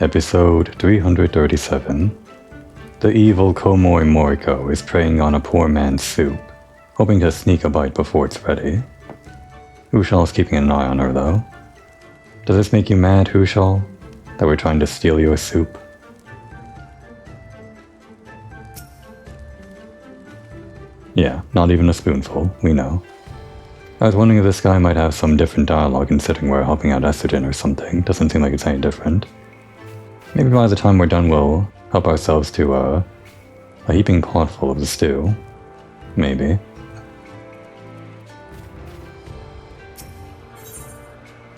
Episode 337. The evil Komoi Moriko is preying on a poor man's soup, hoping to sneak a bite before it's ready. Hushal's keeping an eye on her, though. Does this make you mad, Hushal, that we're trying to steal your soup? Yeah, not even a spoonful, we know. I was wondering if this guy might have some different dialogue considering we're helping out Estrogen or something. Doesn't seem like it's any different. Maybe by the time we're done we'll help ourselves to a heaping pot full of the stew. Maybe.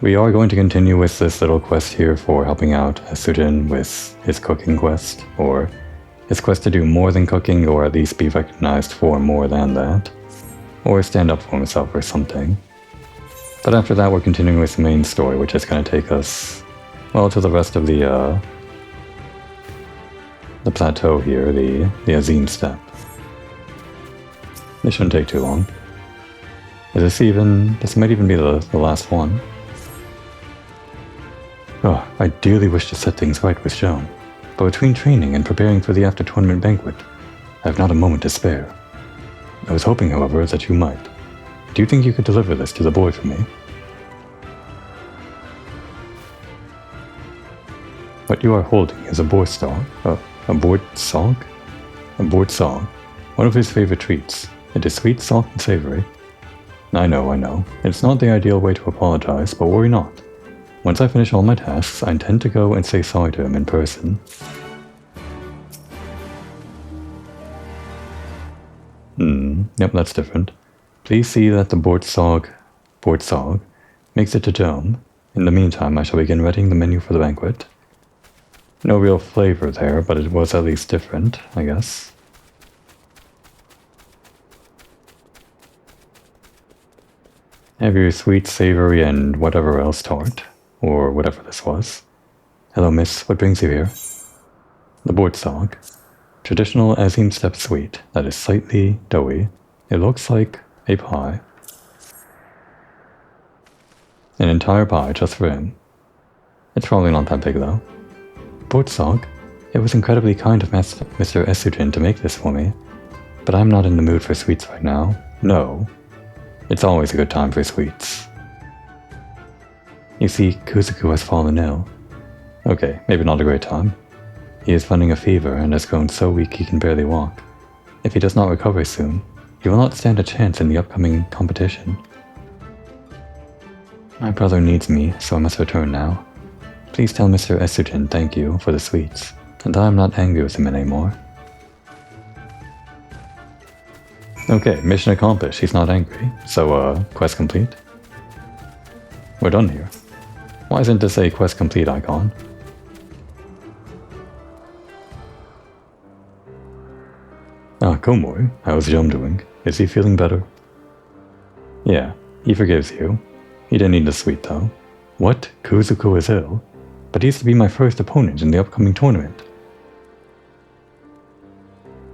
We are going to continue with this little quest here for helping out Estrogen with his cooking quest, or his quest to do more than cooking, or at least be recognized for more than that. Or stand up for himself or something. But after that we're continuing with the main story, which is going to take us, well, to the rest of the plateau here, the Azim Steppe. This shouldn't take too long. This might even be the last one. Oh, I dearly wish to set things right with Joan, but between training and preparing for the after-tournament banquet, I have not a moment to spare. I was hoping, however, that you might. Do you think you could deliver this to the boy for me? What you are holding is a boar stalk. A board sog? A board sog. One of his favorite treats. It is sweet, soft, and savory. I know. It's not the ideal way to apologize, but worry not. Once I finish all my tasks, I intend to go and say sorry to him in person. Yep, that's different. Please see that the board sog makes it to Joan. In the meantime, I shall begin readying the menu for the banquet. No real flavor there, but it was at least different, I guess. Have your sweet, savory, and whatever else tart, or whatever this was. Hello, miss, what brings you here? The board sog. Traditional Azim Steppe sweet that is slightly doughy. It looks like a pie. An entire pie just for him. It's probably not that big though. Bortsog, it was incredibly kind of Mr. Estrogen to make this for me, but I'm not in the mood for sweets right now. No. It's always a good time for sweets. You see, Kuzuku has fallen ill. Okay, maybe not a great time. He is fighting a fever and has grown so weak he can barely walk. If he does not recover soon, he will not stand a chance in the upcoming competition. My brother needs me, so I must return now. Please tell Mr. Estrogen thank you for the sweets, and I am not angry with him anymore. Okay, mission accomplished, he's not angry. So, quest complete? We're done here. Why isn't this a quest complete icon? Komoi, how's Jom doing? Is he feeling better? Yeah, he forgives you. He didn't eat the sweet though. What? Kuzuko is ill? But he's to be my first opponent in the upcoming tournament.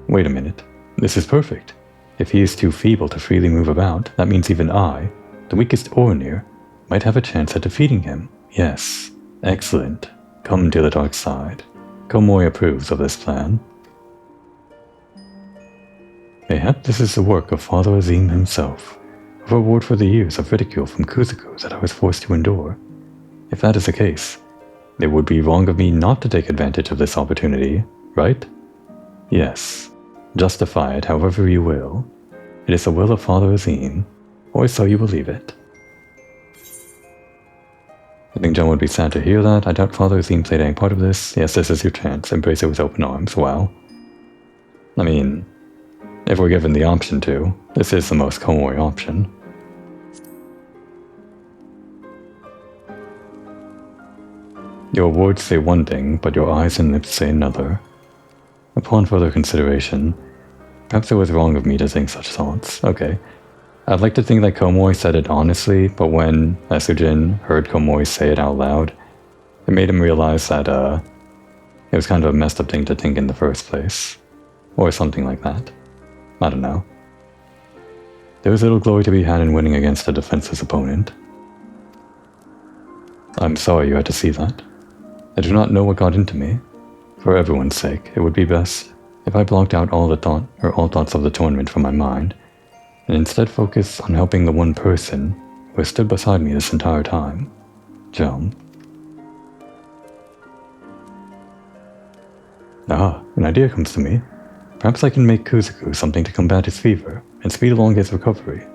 Wait a minute. This is perfect. If he is too feeble to freely move about, that means even I, the weakest Oranir, might have a chance at defeating him. Yes. Excellent. Come to the dark side. Komoi approves of this plan. Mayhap this is the work of Father Azim himself, a reward for the years of ridicule from Kuzuko that I was forced to endure. If that is the case, it would be wrong of me not to take advantage of this opportunity, right? Yes. Justify it however you will. It is the will of Father Azim, or so you believe it. I think John would be sad to hear that. I doubt Father Azim played any part of this. Yes, this is your chance. Embrace it with open arms. Wow. I mean, if we're given the option to, this is the most Komoi option. Your words say one thing, but your eyes and lips say another. Upon further consideration, perhaps it was wrong of me to think such thoughts. Okay. I'd like to think that Komoi said it honestly, but when Estrogen heard Komoi say it out loud, it made him realize that it was kind of a messed up thing to think in the first place. Or something like that. I don't know. There was little glory to be had in winning against a defenseless opponent. I'm sorry you had to see that. I do not know what got into me. For everyone's sake, it would be best if I blocked out all thoughts of the tournament from my mind, and instead focused on helping the one person who has stood beside me this entire time, Jum. Ah, an idea comes to me. Perhaps I can make Kuzuku something to combat his fever and speed along his recovery.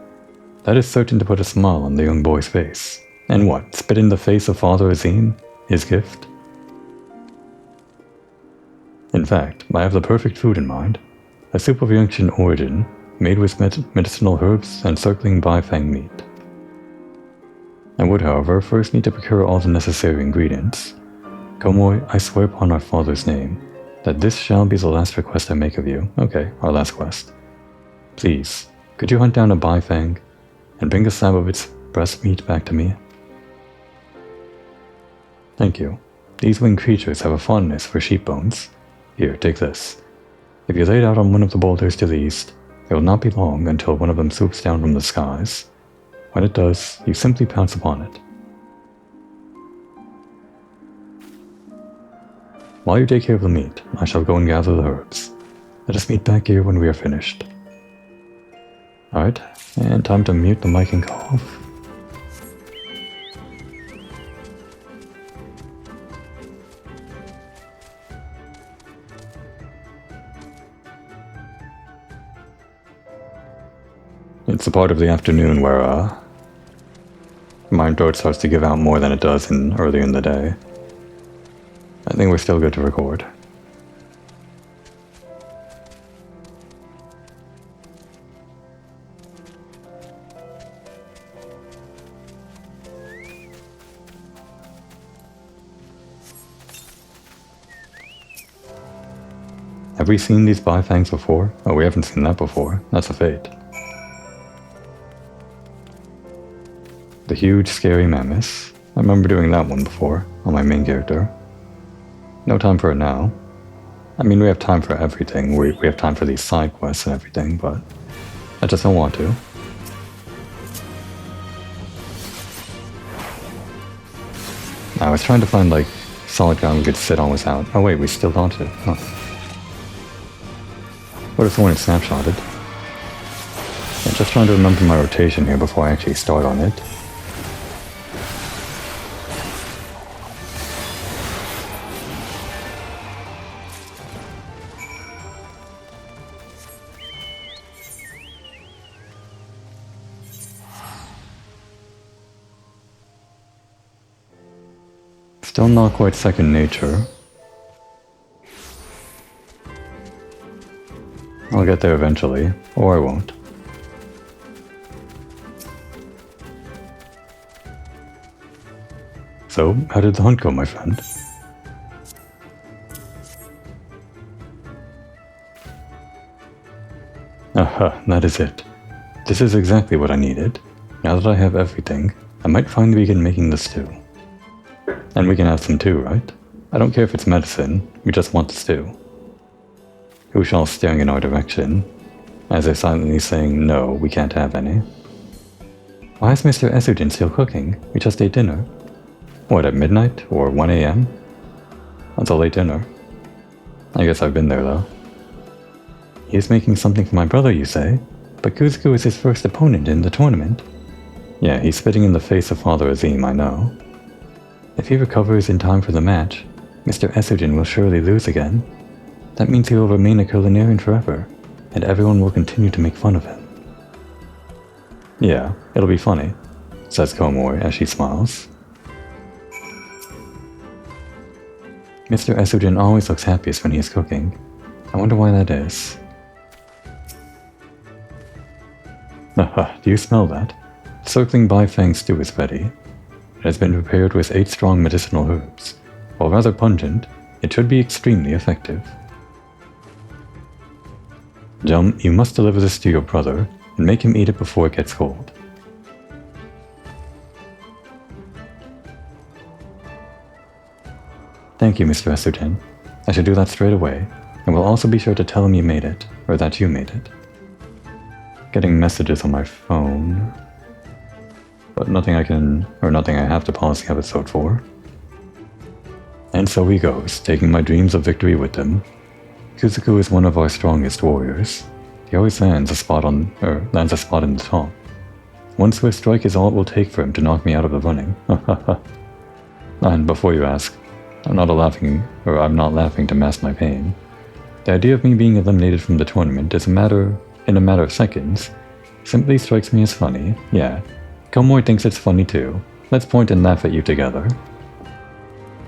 That is certain to put a smile on the young boy's face. And what, spit in the face of Father Azim? His gift? In fact, I have the perfect food in mind. A soup of ancient origin, made with medicinal herbs and circling bifang meat. I would, however, first need to procure all the necessary ingredients. Komoy, I swear upon our father's name, that this shall be the last request I make of you. Okay, our last quest. Please, could you hunt down a bifang and bring a slab of its breast meat back to me? Thank you. These winged creatures have a fondness for sheep bones. Here, take this. If you lay it out on one of the boulders to the east, it will not be long until one of them swoops down from the skies. When it does, you simply pounce upon it. While you take care of the meat, I shall go and gather the herbs. Let us meet back here when we are finished. Alright, and time to mute the mic and cough. It's the part of the afternoon where, my throat starts to give out more than it does earlier in the day. I think we're still good to record. Have we seen these bifangs before? Oh, we haven't seen that before. That's a fate. The huge, scary mammoth. I remember doing that one before, on my main character. No time for it now. I mean, we have time for everything. We have time for these side quests and everything, but I just don't want to. I was trying to find, like, solid ground we could sit on without. Oh wait, we still don't it. Huh. What if the one is snapshotted? I'm just trying to remember my rotation here before I actually start on it. Still not quite second nature. I'll get there eventually, or I won't. So, how did the hunt go, my friend? Aha, that is it. This is exactly what I needed. Now that I have everything, I might finally begin making the stew. And we can have some too, right? I don't care if it's medicine, we just want the stew. Who's all staring in our direction, as if silently saying, no, we can't have any. Why is Mr. Essogen still cooking? We just ate dinner. What, at midnight? Or 1 AM? That's a late dinner. I guess I've been there, though. He is making something for my brother, you say? But Kuzuku is his first opponent in the tournament. Yeah, he's spitting in the face of Father Azim, I know. If he recovers in time for the match, Mr. Essogen will surely lose again. That means he will remain a culinarian forever, and everyone will continue to make fun of him. Yeah, it'll be funny, says Komori as she smiles. Mr. Essogen always looks happiest when he is cooking. I wonder why that is. Haha, do you smell that? Circling bifang stew is ready. It has been prepared with 8 strong medicinal herbs. While rather pungent, it should be extremely effective. Jum, you must deliver this to your brother, and make him eat it before it gets cold. Thank you, Mr. Essogen. I should do that straight away, and will also be sure to tell him you made it, or that you made it. Getting messages on my phone... But nothing I have to pause the episode for. And so he goes, taking my dreams of victory with him. Kuzuku is one of our strongest warriors. He always lands a spot in the top. One swift strike is all it will take for him to knock me out of the running. And before you ask, I'm not laughing to mask my pain. The idea of me being eliminated from the tournament in a matter of seconds simply strikes me as funny. Yeah, Komori thinks it's funny too. Let's point and laugh at you together.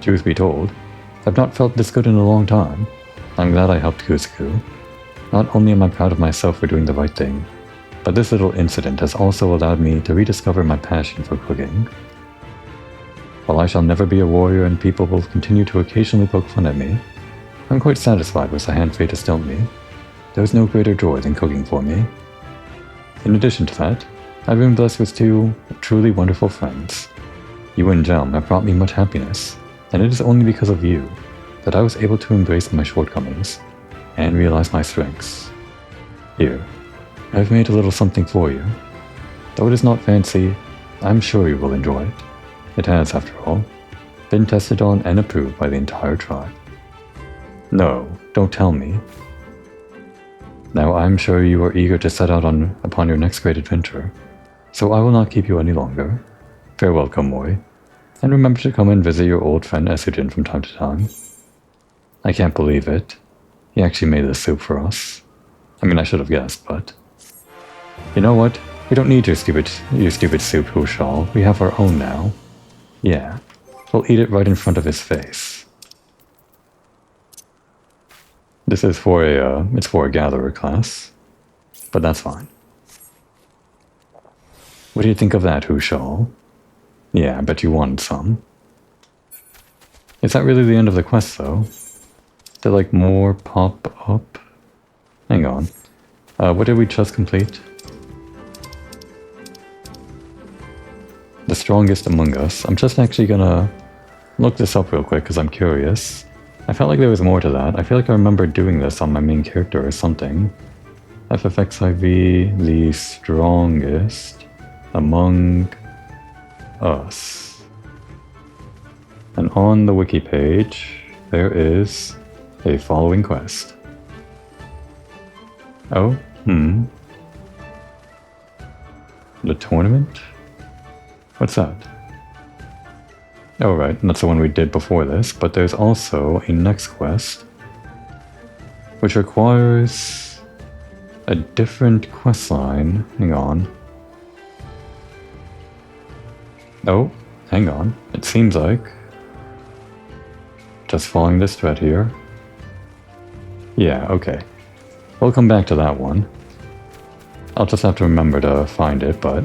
Truth be told, I've not felt this good in a long time. I'm glad I helped Kuzuku. Not only am I proud of myself for doing the right thing, but this little incident has also allowed me to rediscover my passion for cooking. While I shall never be a warrior and people will continue to occasionally poke fun at me, I'm quite satisfied with the hand fate has dealt me. There is no greater joy than cooking for me. In addition to that, I've been blessed with 2 truly wonderful friends. You and Jelm have brought me much happiness, and it is only because of you that I was able to embrace my shortcomings and realize my strengths. Here, I've made a little something for you. Though it is not fancy, I'm sure you will enjoy it. It has, after all, been tested on and approved by the entire tribe. No, don't tell me. Now I'm sure you are eager to set out upon your next great adventure, so I will not keep you any longer. Farewell, Komori, and remember to come and visit your old friend Esujin from time to time. I can't believe it. He actually made this soup for us. I mean, I should have guessed, but... You know what? We don't need your stupid soup, Hushal. We have our own now. Yeah, we'll eat it right in front of his face. This is for a gatherer class, but that's fine. What do you think of that, Hushal? Yeah, I bet you wanted some. Is that really the end of the quest, though? Did, like, more pop up? Hang on. What did we just complete? The strongest among us. I'm just actually gonna look this up real quick because I'm curious. I felt like there was more to that. I feel like I remember doing this on my main character or something. FFXIV, the strongest among us. And on the wiki page, there is a following quest. Oh, The tournament? What's that? Oh right, that's the one we did before this, but there's also a next quest which requires a different quest line. Hang on. Oh, hang on. It seems like just following this thread here. Yeah, okay. We'll come back to that one. I'll just have to remember to find it, but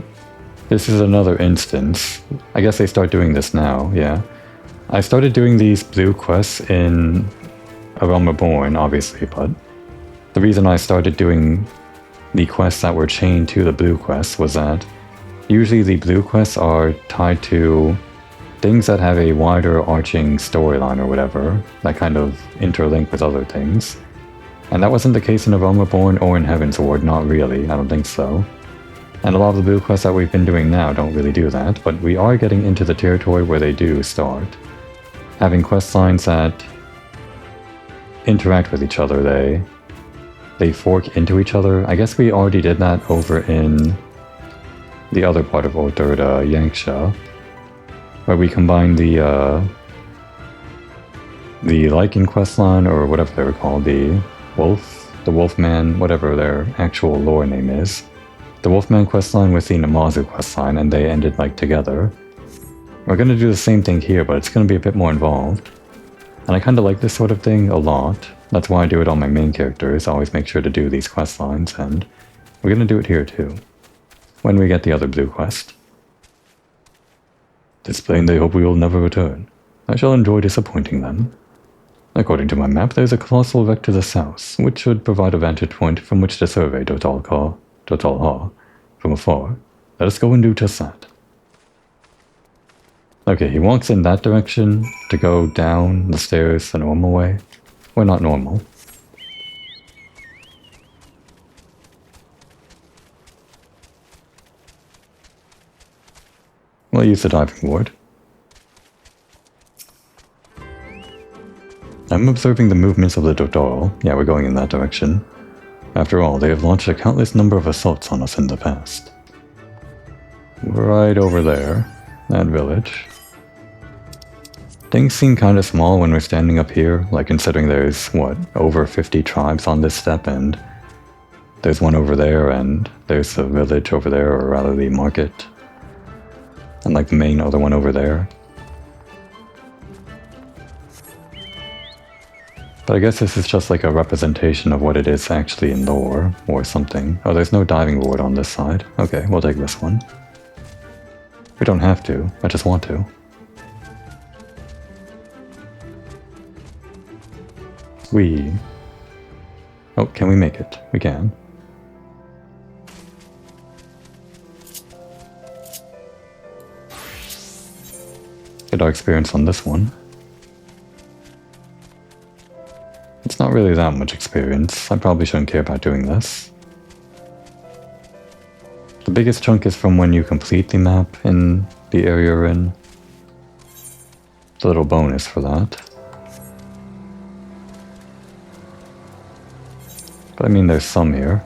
this is another instance. I guess they start doing this now, yeah. I started doing these blue quests in A Realm Reborn, obviously, but the reason I started doing the quests that were chained to the blue quests was that usually the blue quests are tied to things that have a wider arching storyline or whatever, that kind of interlink with other things. And that wasn't the case in A Realm Reborn or in Heaven's Ward, not really, I don't think so. And a lot of the blue quests that we've been doing now don't really do that, but we are getting into the territory where they do start having quest lines that interact with each other. They fork into each other. I guess we already did that over in the other part of Orthoda, Yanxia, where we combined the Lycan questline, or whatever they were called, the Wolfman, whatever their actual lore name is. The Wolfman questline with the Namazu questline, and they ended like together. We're gonna do the same thing here, but it's gonna be a bit more involved. And I kinda like this sort of thing a lot. That's why I do it on my main characters. I always make sure to do these questlines, and we're gonna do it here too, when we get the other blue quest. It's plain they hope we will never return. I shall enjoy disappointing them. According to my map, there is a colossal wreck to the south, which should provide a vantage point from which to survey Total Ha from afar. Let us go and do just that. Okay, he walks in that direction to go down the stairs the normal way. Well, not normal. We'll use the diving ward. I'm observing the movements of the Dotoro. Yeah, we're going in that direction. After all, they have launched a countless number of assaults on us in the past. Right over there. That village. Things seem kinda small when we're standing up here, like considering there's, what, over 50 tribes on this steppe, and there's one over there, and there's a village over there, or rather the market. And like the main other one over there. But I guess this is just like a representation of what it is actually in lore, or something. Oh, there's no diving board on this side. Okay, we'll take this one. We don't have to, I just want to. Oh, can we make it? We can. Get our experience on this one. It's not really that much experience. I probably shouldn't care about doing this. The biggest chunk is from when you complete the map in the area you're in. It's a little bonus for that. But I mean, there's some here.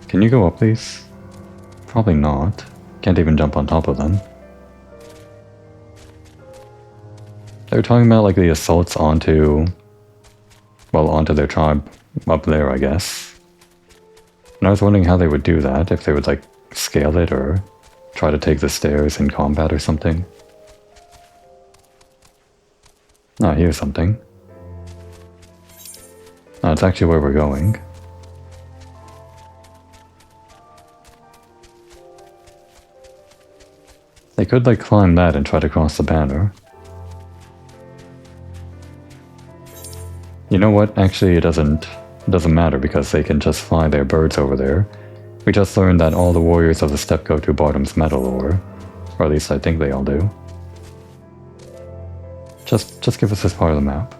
Can you go up these? Probably not. Can't even jump on top of them. They're talking about like the assaults onto their tribe up there, I guess. And I was wondering how they would do that, if they would like scale it or try to take the stairs in combat or something. Ah, here's something. Ah, it's actually where we're going. They could like climb that and try to cross the banner. You know what? Actually, it doesn't matter because they can just fly their birds over there. We just learned that all the warriors of the steppe go to Bardom's metal ore. Or at least I think they all do. Just give us this part of the map.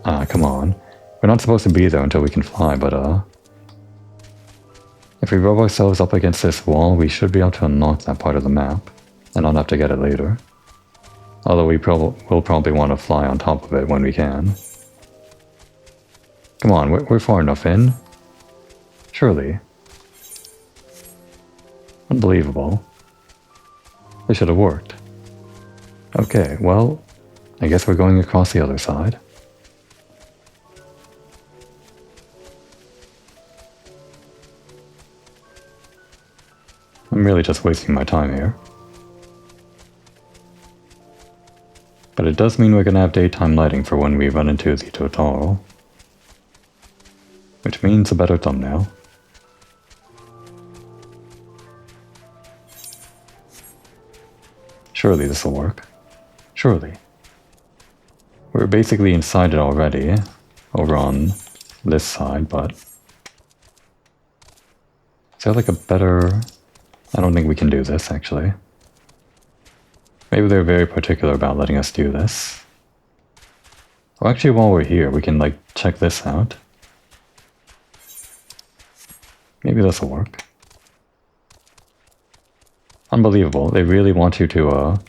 Ah, come on. We're not supposed to be there until we can fly, but if we rub ourselves up against this wall, we should be able to unlock that part of the map, and not have to get it later. Although we'll probably want to fly on top of it when we can. Come on, we're far enough in. Surely. Unbelievable. This should have worked. Okay, well, I guess we're going across the other side. I'm really just wasting my time here. But it does mean we're gonna have daytime lighting for when we run into the Totoro. Which means a better thumbnail. Surely this will work. Surely. We're basically inside it already, over on this side, but... Is there like a better... I don't think we can do this, actually. Maybe they're very particular about letting us do this. Well, actually, while we're here, we can, like, check this out. Maybe this will work. Unbelievable. They really want you to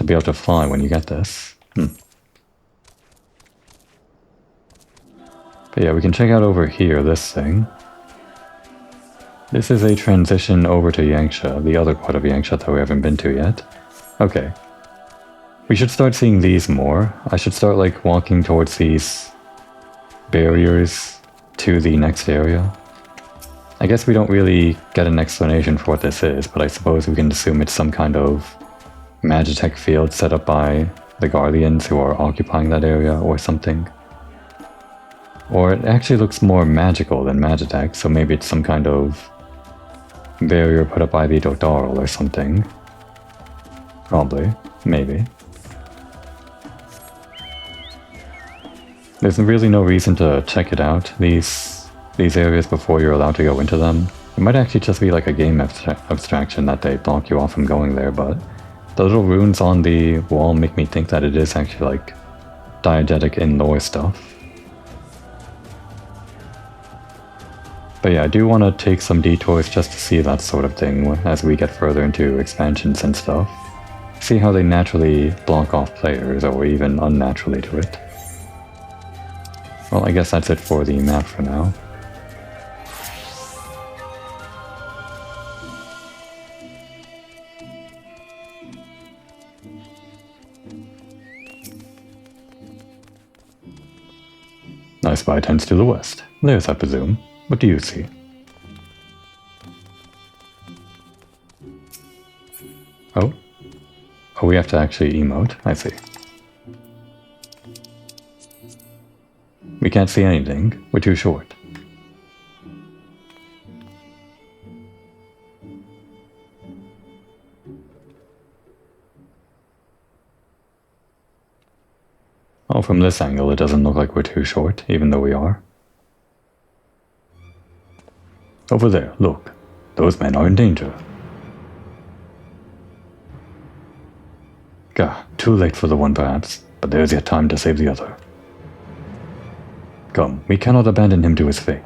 be able to fly when you get this. But yeah, we can check out over here, this thing. This is a transition over to Yangsha, the other part of Yangsha that we haven't been to yet. Okay. We should start seeing these more. I should start like walking towards these barriers to the next area. I guess we don't really get an explanation for what this is, but I suppose we can assume it's some kind of Magitech field set up by the Guardians who are occupying that area or something. Or it actually looks more magical than Magitech, so maybe it's some kind of barrier put up by the Dotaro or something. Probably. Maybe. There's really no reason to check it out, these areas, before you're allowed to go into them. It might actually just be like a game abstraction that they block you off from going there, but the little runes on the wall make me think that it is actually like diegetic in lore stuff. But yeah, I do want to take some detours just to see that sort of thing as we get further into expansions and stuff. See how they naturally block off players, or even unnaturally do it. Well, I guess that's it for the map for now. I spy tents to the west. There's, I presume. What do you see? Oh? Oh, we have to actually emote? I see. We can't see anything. We're too short. Oh, from this angle it doesn't look like we're too short, even though we are. Over there, look. Those men are in danger. Gah, too late for the one perhaps, but there's yet time to save the other. Come, we cannot abandon him to his fate.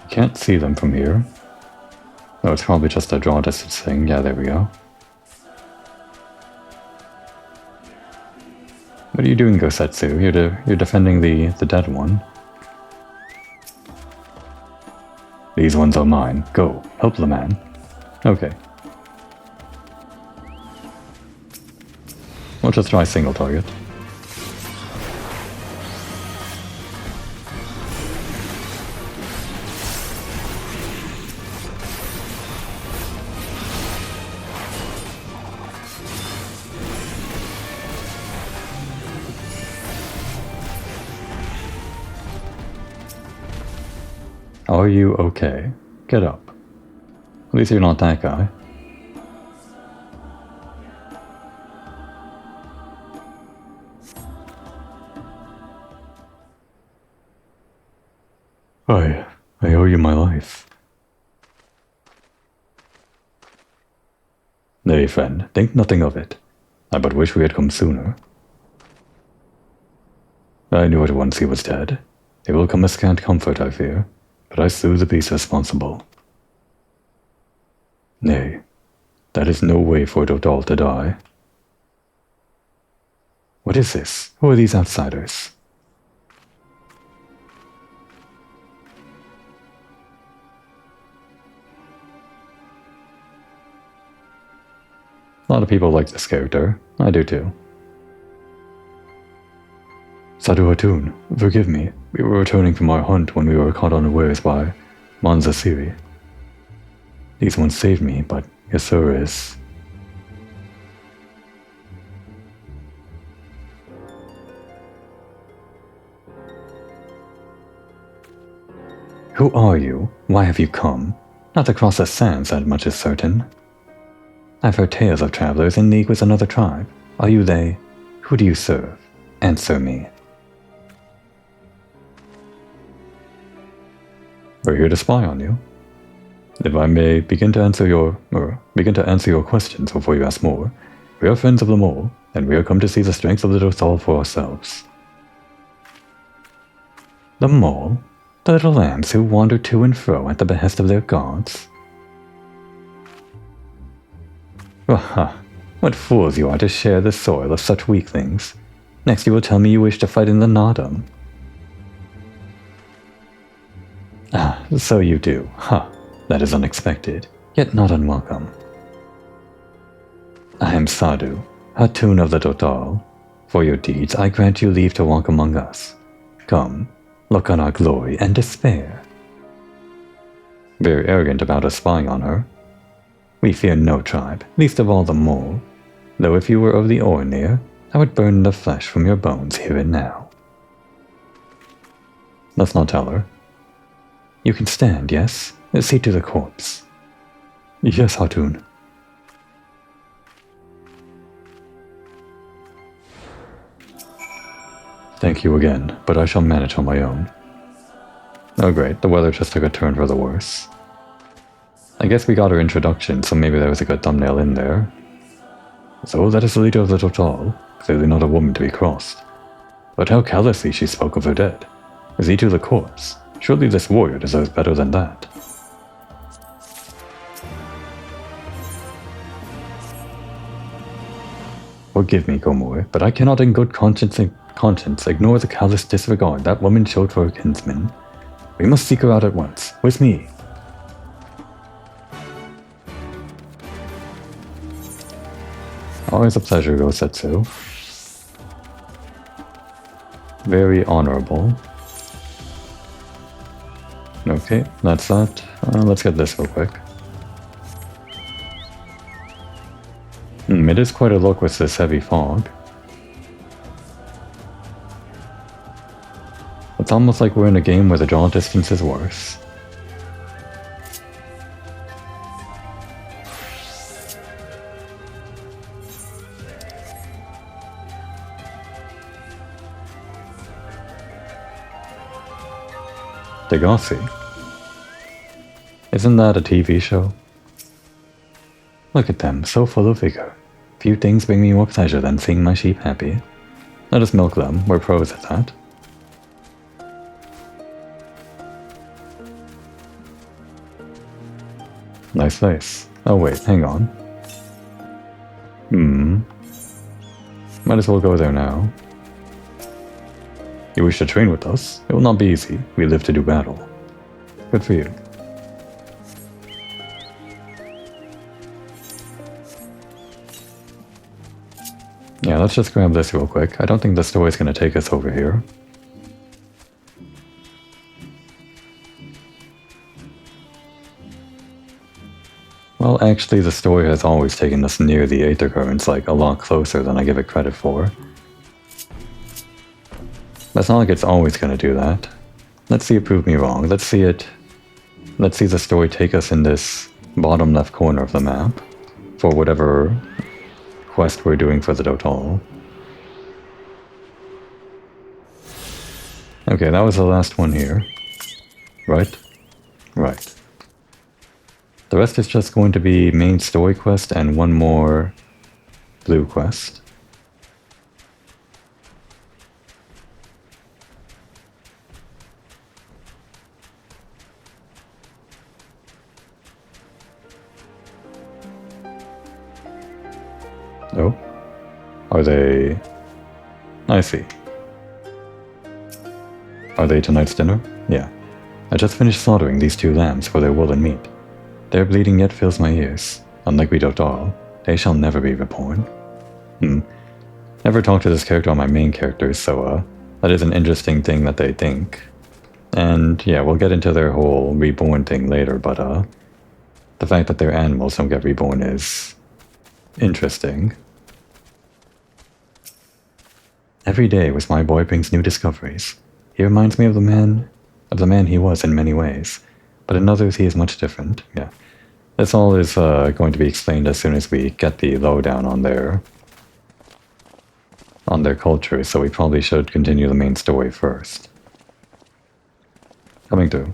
Can't see them from here. Oh, it's probably just a draw distance thing. Yeah, there we go. What are you doing, Gosetsu? You're defending the dead one. These ones are mine. Go, help the man. Okay. We'll just try single target. Are you okay? Get up. At least you're not that guy. I owe you my life. Nay, friend, think nothing of it. I but wish we had come sooner. I knew at once he was dead. It will come as scant comfort, I fear. But I slew the beast responsible. Nay, that is no way for Dodal to die. What is this? Who are these outsiders? A lot of people like this character. I do too. Sadhu Hatun, forgive me. We were returning from our hunt when we were caught unawares by Manza Siri. These ones saved me, but Yasura is... Who are you? Why have you come? Not to cross the sands, that much is certain. I've heard tales of travelers in league with another tribe. Are you they? Who do you serve? Answer me. We're here to spy on you. If I may begin to answer your questions before you ask more, we are friends of them all, and we are come to see the strength of the Dothal for ourselves. The mole? The little lambs who wander to and fro at the behest of their gods? Aha! What fools you are to share the soil of such weaklings. Next you will tell me you wish to fight in the Nadam. Ah, so you do. Ha! That is unexpected, yet not unwelcome. I am Sadhu, Hatun of the Dothal. For your deeds, I grant you leave to walk among us. Come, look on our glory and despair. Very arrogant about us spying on her. We fear no tribe, least of all the mole. Though if you were of the Ornir, I would burn the flesh from your bones here and now. Let's not tell her. You can stand, yes? See to the corpse. Yes, Hatun. Thank you again, but I shall manage on my own. Oh great, the weather just took a turn for the worse. I guess we got her introduction, so maybe there was a good thumbnail in there. So that is the leader of the Total, clearly not a woman to be crossed. But how callously she spoke of her dead. Is he to the corpse? Surely this warrior deserves better than that. Forgive me, Gomor, but I cannot in good conscience ignore the callous disregard that woman showed for her kinsman. We must seek her out at once. With me. Always a pleasure, Rosetsu. Very honorable. Okay, that's that. Let's get this real quick. It is quite a look with this heavy fog. It's almost like we're in a game where the draw distance is worse. Degassi? Isn't that a TV show? Look at them, so full of vigor. Few things bring me more pleasure than seeing my sheep happy. Let us milk them, we're pros at that. Nice face. Oh wait, hang on. Might as well go there now. You wish to train with us? It will not be easy. We live to do battle. Good for you. Yeah, let's just grab this real quick. I don't think the story's gonna take us over here. Well, actually, the story has always taken us near the Aether Currents, like, a lot closer than I give it credit for. But it's not like it's always gonna do that. Let's see it prove me wrong. Let's see the story take us in this bottom left corner of the map for whatever quest we're doing for the Total. Okay, that was the last one here. Right? Right. The rest is just going to be main story quest and one more blue quest. Oh? Are they... I see. Are they tonight's dinner? Yeah. I just finished slaughtering these 2 lambs for their wool and meat. Their bleeding yet fills my ears. Unlike we Dottal, they shall never be reborn. Never talked to this character on my main characters, so that is an interesting thing that they think. And yeah, we'll get into their whole reborn thing later, but the fact that their animals don't get reborn is interesting. Every day with my boy brings new discoveries. He reminds me of the man he was in many ways, but in others he is much different. Yeah, this all is going to be explained as soon as we get the lowdown on their culture, so we probably should continue the main story first. Coming through.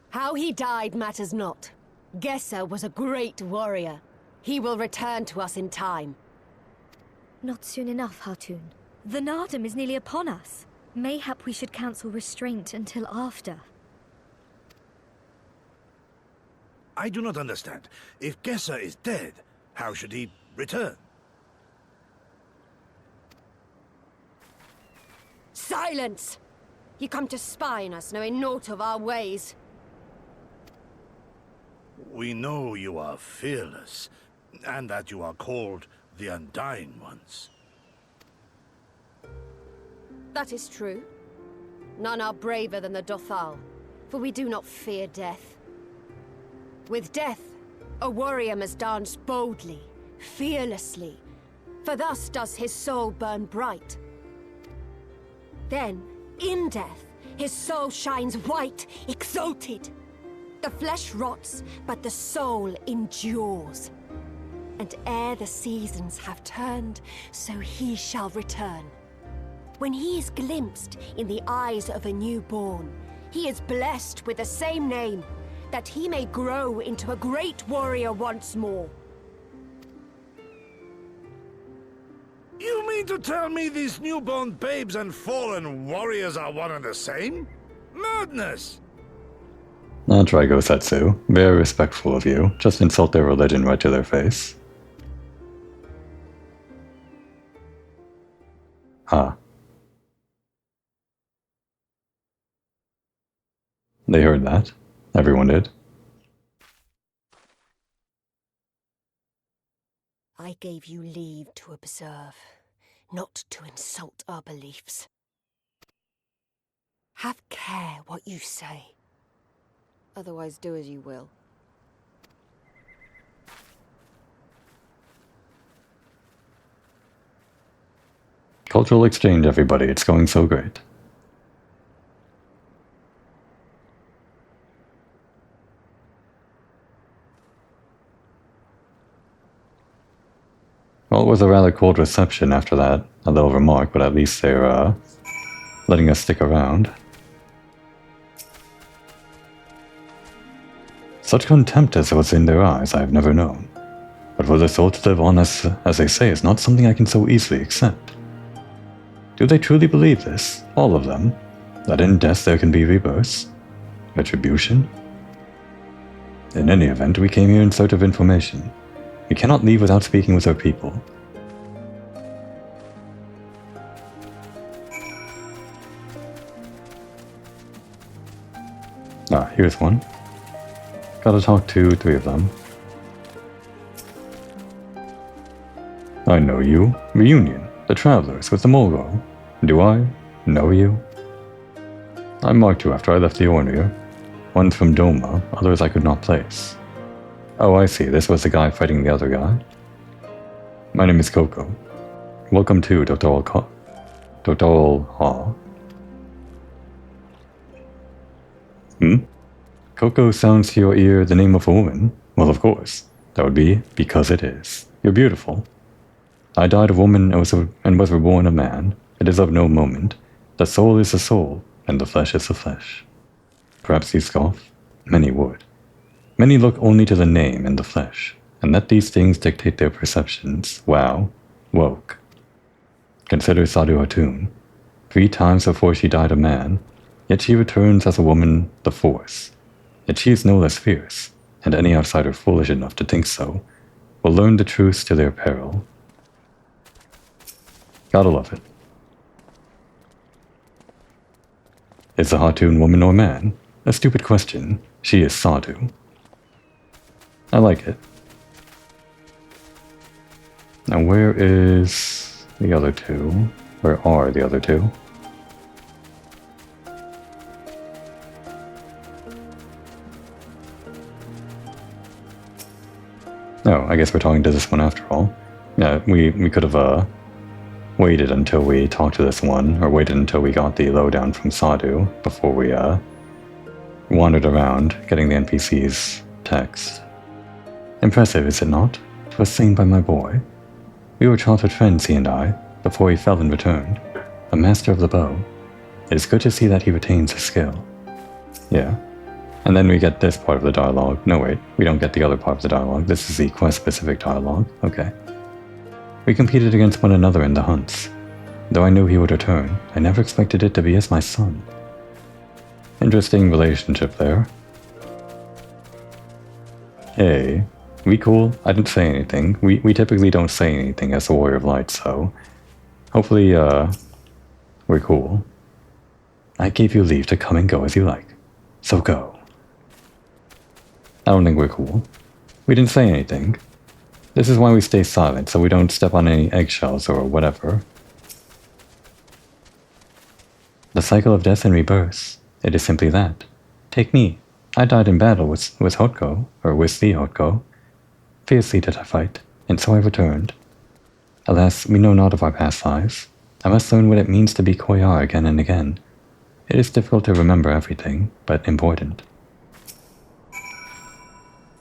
How he died matters not. Gesser was a great warrior. He will return to us in time. Not soon enough, Hartoon. The Nardum is nearly upon us. Mayhap we should counsel restraint until after. I do not understand. If Gesser is dead, how should he return? Silence! You come to spy on us, knowing naught of our ways. We know you are fearless, and that you are called the Undying Ones. That is true. None are braver than the Dothal, for we do not fear death. With death, a warrior must dance boldly, fearlessly, for thus does his soul burn bright. Then, in death, his soul shines white, exalted. The flesh rots, but the soul endures. And ere the seasons have turned, so he shall return. When he is glimpsed in the eyes of a newborn, he is blessed with the same name, that he may grow into a great warrior once more. You mean to tell me these newborn babes and fallen warriors are one and the same? Madness! I'll try, Gosetsu. Very respectful of you. Just insult their religion right to their face. Ah. They heard that. Everyone did. I gave you leave to observe, not to insult our beliefs. Have care what you say. Otherwise, do as you will. Cultural exchange, everybody. It's going so great. Well, it was a rather cold reception after that. A little remark, but at least they're, letting us stick around. Such contempt as was in their eyes I have never known. But for the soul to live on as they say is not something I can so easily accept. Do they truly believe this, all of them, that in death there can be rebirth? Retribution? In any event, we came here in search of information. We cannot leave without speaking with our people. Ah, here's one. Gotta talk to 3 of them. I know you. Reunion. The travelers with the Mulgo. Do I know you? I marked you after I left the Ornir. One's from Doma, others I could not place. Oh, I see. This was the guy fighting the other guy. My name is Coco. Welcome to Doctoral Hall. Coco sounds to your ear the name of a woman? Well, of course. That would be because it is. You're beautiful. I died a woman and was reborn a man. It is of no moment. The soul is the soul, and the flesh is the flesh. Perhaps you scoff? Many would. Many look only to the name and the flesh, and let these things dictate their perceptions. Wow. Woke. Consider Sadu Hatun. 3 times before she died a man, yet she returns as a woman, the Force. Yet she is no less fierce, and any outsider foolish enough to think so will learn the truth to their peril. Gotta love it. Is the Hatun woman or man? A stupid question. She is Sadu. I like it. Now where is the other 2? Where are the other 2? No, I guess we're talking to this one after all. Yeah, we could have waited until we talked to this one, or waited until we got the lowdown from Sadu before we wandered around getting the NPC's text. Impressive, is it not? 'Twas seen by my boy. We were childhood friends, he and I, before he fell and returned. A master of the bow. It is good to see that he retains his skill. Yeah. And then we get this part of the dialogue. No, wait, we don't get the other part of the dialogue. This is the quest-specific dialogue. Okay. We competed against one another in the hunts. Though I knew he would return, I never expected it to be as my son. Interesting relationship there. Hey, we cool? I didn't say anything. We typically don't say anything as the Warrior of Light, so hopefully, we're cool. I gave you leave to come and go as you like. So go. I don't think we're cool. We didn't say anything. This is why we stay silent, so we don't step on any eggshells or whatever. The cycle of death and rebirth. It is simply that. Take me. I died in battle with Hotko, or with the Hotko. Fiercely did I fight, and so I returned. Alas, we know not of our past lives. I must learn what it means to be Koyar again and again, It is difficult to remember everything, but important.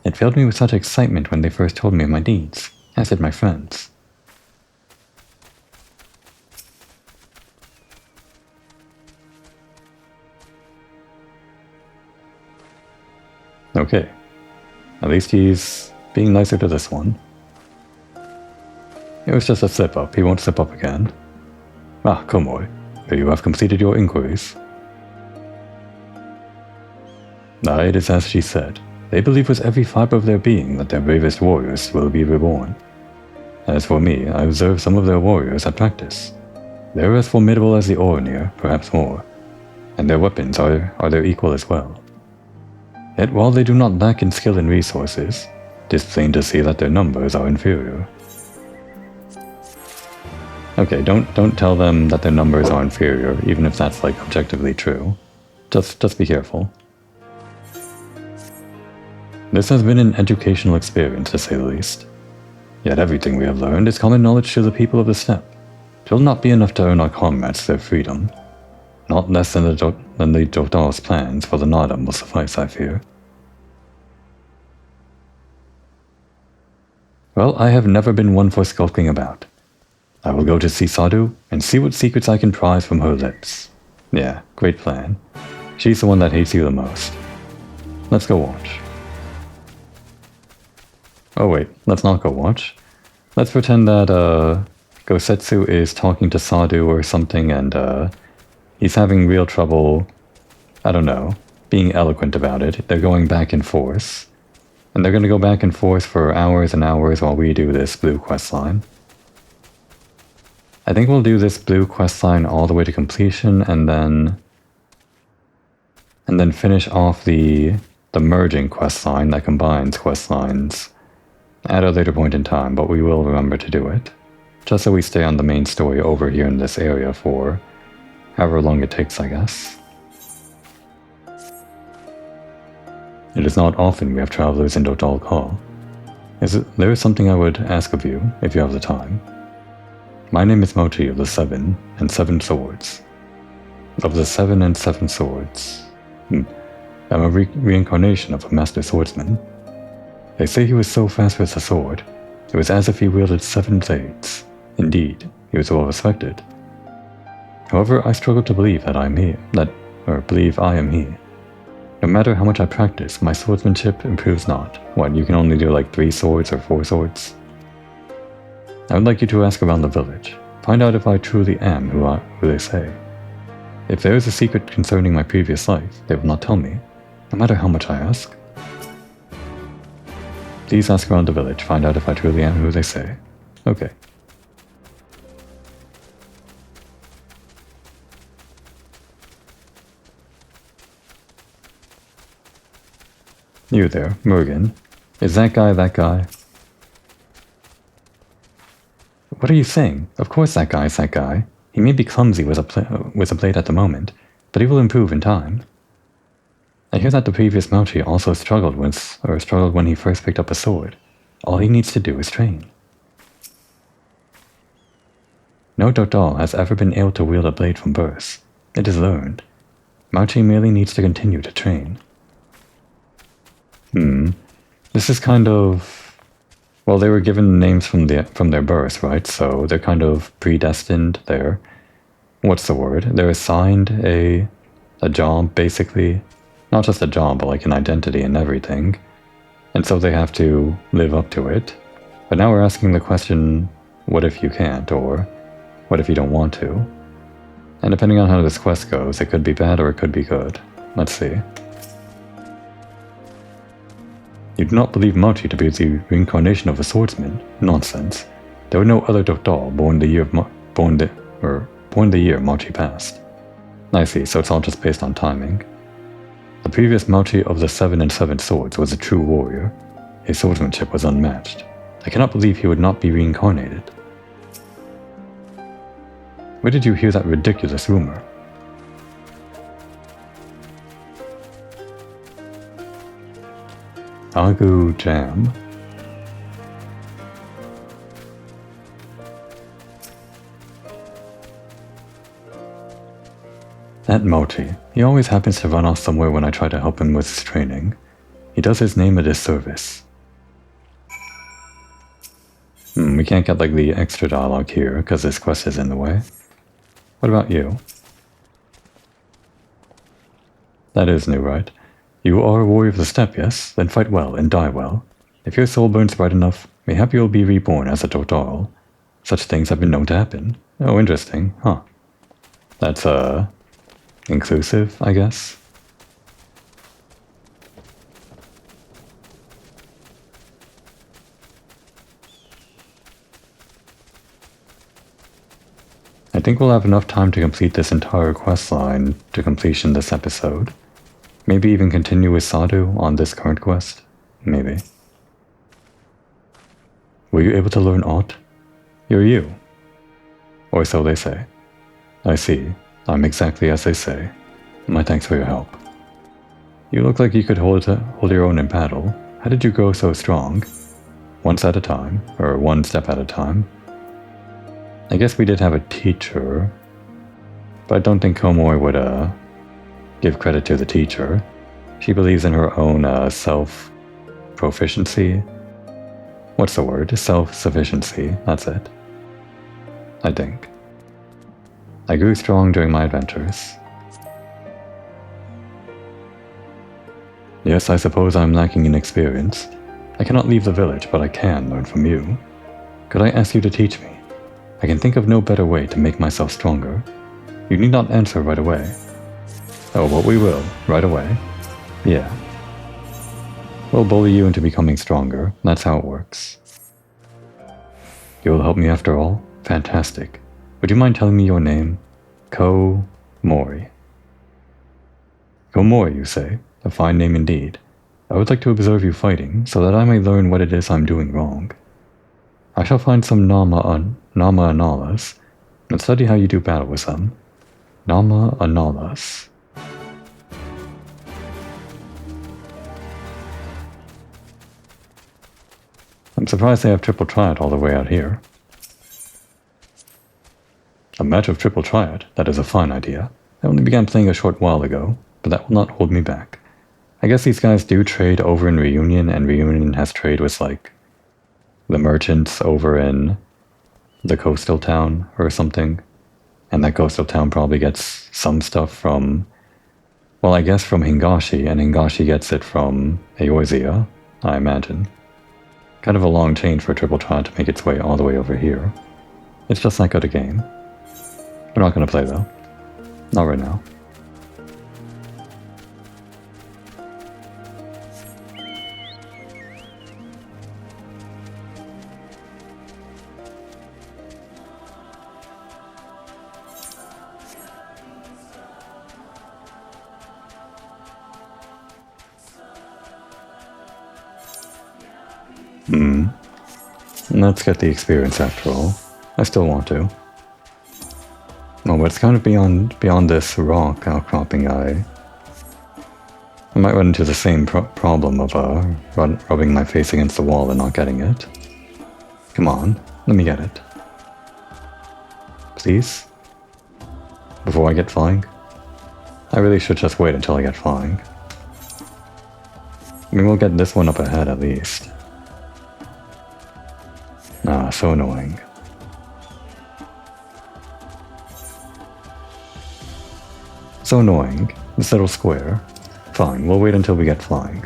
It filled me with such excitement when they first told me of my deeds, as did my friends. Okay. At least he's being nicer to this one. It was just a slip-up. He won't slip up again. Ah, Komoi. You have completed your inquiries. It is as she said. They believe with every fiber of their being that their bravest warriors will be reborn. As for me, I observe some of their warriors at practice. They are as formidable as the Orinir, perhaps more, and their weapons are their equal as well. Yet while they do not lack in skill and resources, it is plain to see that their numbers are inferior. Okay, don't tell them that their numbers are inferior, even if that's like objectively true. Just be careful. This has been an educational experience, to say the least. Yet everything we have learned is common knowledge to the people of the steppe. It will not be enough to earn our comrades their freedom. Not less than the Dothar's plans for the Nardum will suffice, I fear. Well, I have never been one for skulking about. I will go to see Sadu and see what secrets I can prise from her lips. Yeah, great plan. She's the one that hates you the most. Let's go watch. Oh wait, let's not go watch. Let's pretend that Gosetsu is talking to Sadu or something and he's having real trouble, I don't know, being eloquent about it. They're going back and forth. And they're going to go back and forth for hours and hours while we do this blue quest line. I think we'll do this blue quest line all the way to completion and then finish off the merging quest line that combines quest lines at a later point in time, but we will remember to do it. Just so we stay on the main story over here in this area for however long it takes, I guess. It is not often we have travelers in Dodal Call. There is something I would ask of you, if you have the time. My name is Mochi of the 7 and 7 Swords. Of the 7 and 7 Swords. I'm a reincarnation of a master swordsman. They say he was so fast with the sword, it was as if he wielded 7 blades. Indeed, he was well respected. However, I struggle to believe that I am he. No matter how much I practice, my swordsmanship improves not. What, you can only do like 3 swords or 4 swords? I would like you to ask around the village. Find out if I truly am who they say. If there is a secret concerning my previous life, they will not tell me, no matter how much I ask. Please ask around the village, find out if I truly am who they say. Okay. You there, Murugan. Is that guy that guy? What are you saying? Of course that guy is that guy. He may be clumsy with a blade at the moment, but he will improve in time. I hear that the previous Mochi also struggled when he first picked up a sword. All he needs to do is train. No Dodal has ever been able to wield a blade from birth. It is learned. Mochi merely needs to continue to train. This is kind of... Well, they were given names from their birth, right? So they're kind of predestined there. What's the word? They're assigned a job, basically. Not just a job, but like an identity and everything. And so they have to live up to it. But now we're asking the question, what if you can't? Or what if you don't want to? And depending on how this quest goes, it could be bad or it could be good. Let's see. You do not believe Mochi to be the reincarnation of a swordsman? Nonsense. There were no other Dodal born the year Mochi passed. I see, so it's all just based on timing. The previous Mochi of the 7 and 7 Swords was a true warrior. His swordsmanship was unmatched. I cannot believe he would not be reincarnated. Where did you hear that ridiculous rumor? Agu Jam. That Mochi, he always happens to run off somewhere when I try to help him with his training. He does his name a disservice. We can't get like the extra dialogue here because this quest is in the way. What about you? That is new, right? You are a warrior of the steppe, yes? Then fight well and die well. If your soul burns bright enough, mayhap you'll be reborn as a Total. Such things have been known to happen. Oh, interesting, huh? That's, inclusive, I guess? I think we'll have enough time to complete this entire quest line to completion this episode. Maybe even continue with Sadhu on this current quest? Maybe. Were you able to learn aught? You're you. Or so they say. I see. I'm exactly as they say. My thanks for your help. You look like you could hold your own in battle. How did you grow so strong? Once at a time, or one step at a time. I guess we did have a teacher, but I don't think Komori would, give credit to the teacher. She believes in her own, self-proficiency. What's the word? Self-sufficiency, that's it. I think. I grew strong during my adventures. Yes, I suppose I'm lacking in experience. I cannot leave the village, but I can learn from you. Could I ask you to teach me? I can think of no better way to make myself stronger. You need not answer right away. Oh, but we will, right away. Yeah. We'll bully you into becoming stronger, that's how it works. You will help me after all? Fantastic. Would you mind telling me your name? Komori. Komori, you say? A fine name indeed. I would like to observe you fighting, so that I may learn what it is I'm doing wrong. I shall find some Nama Analas, and study how you do battle with them. Nama Analas. I'm surprised they have Triple Triad all the way out here. A match of Triple Triad? That is a fine idea. I only began playing a short while ago, but that will not hold me back. I guess these guys do trade over in Reunion, and Reunion has trade with, like, the merchants over in the coastal town or something. And that coastal town probably gets some stuff from, well, I guess from Hingashi, and Hingashi gets it from Eorzea, I imagine. Kind of a long chain for Triple Triad to make its way all the way over here. It's just that good a game. We're not gonna play though. Not right now. Let's get the experience after all. I still want to. Oh, but it's kind of beyond this rock outcropping I might run into the same problem of rubbing my face against the wall and not getting it. Come on, let me get it. Please? Before I get flying? I really should just wait until I get flying. I mean, we'll get this one up ahead at least. Ah, so annoying. So annoying. This little square. Fine, we'll wait until we get flying.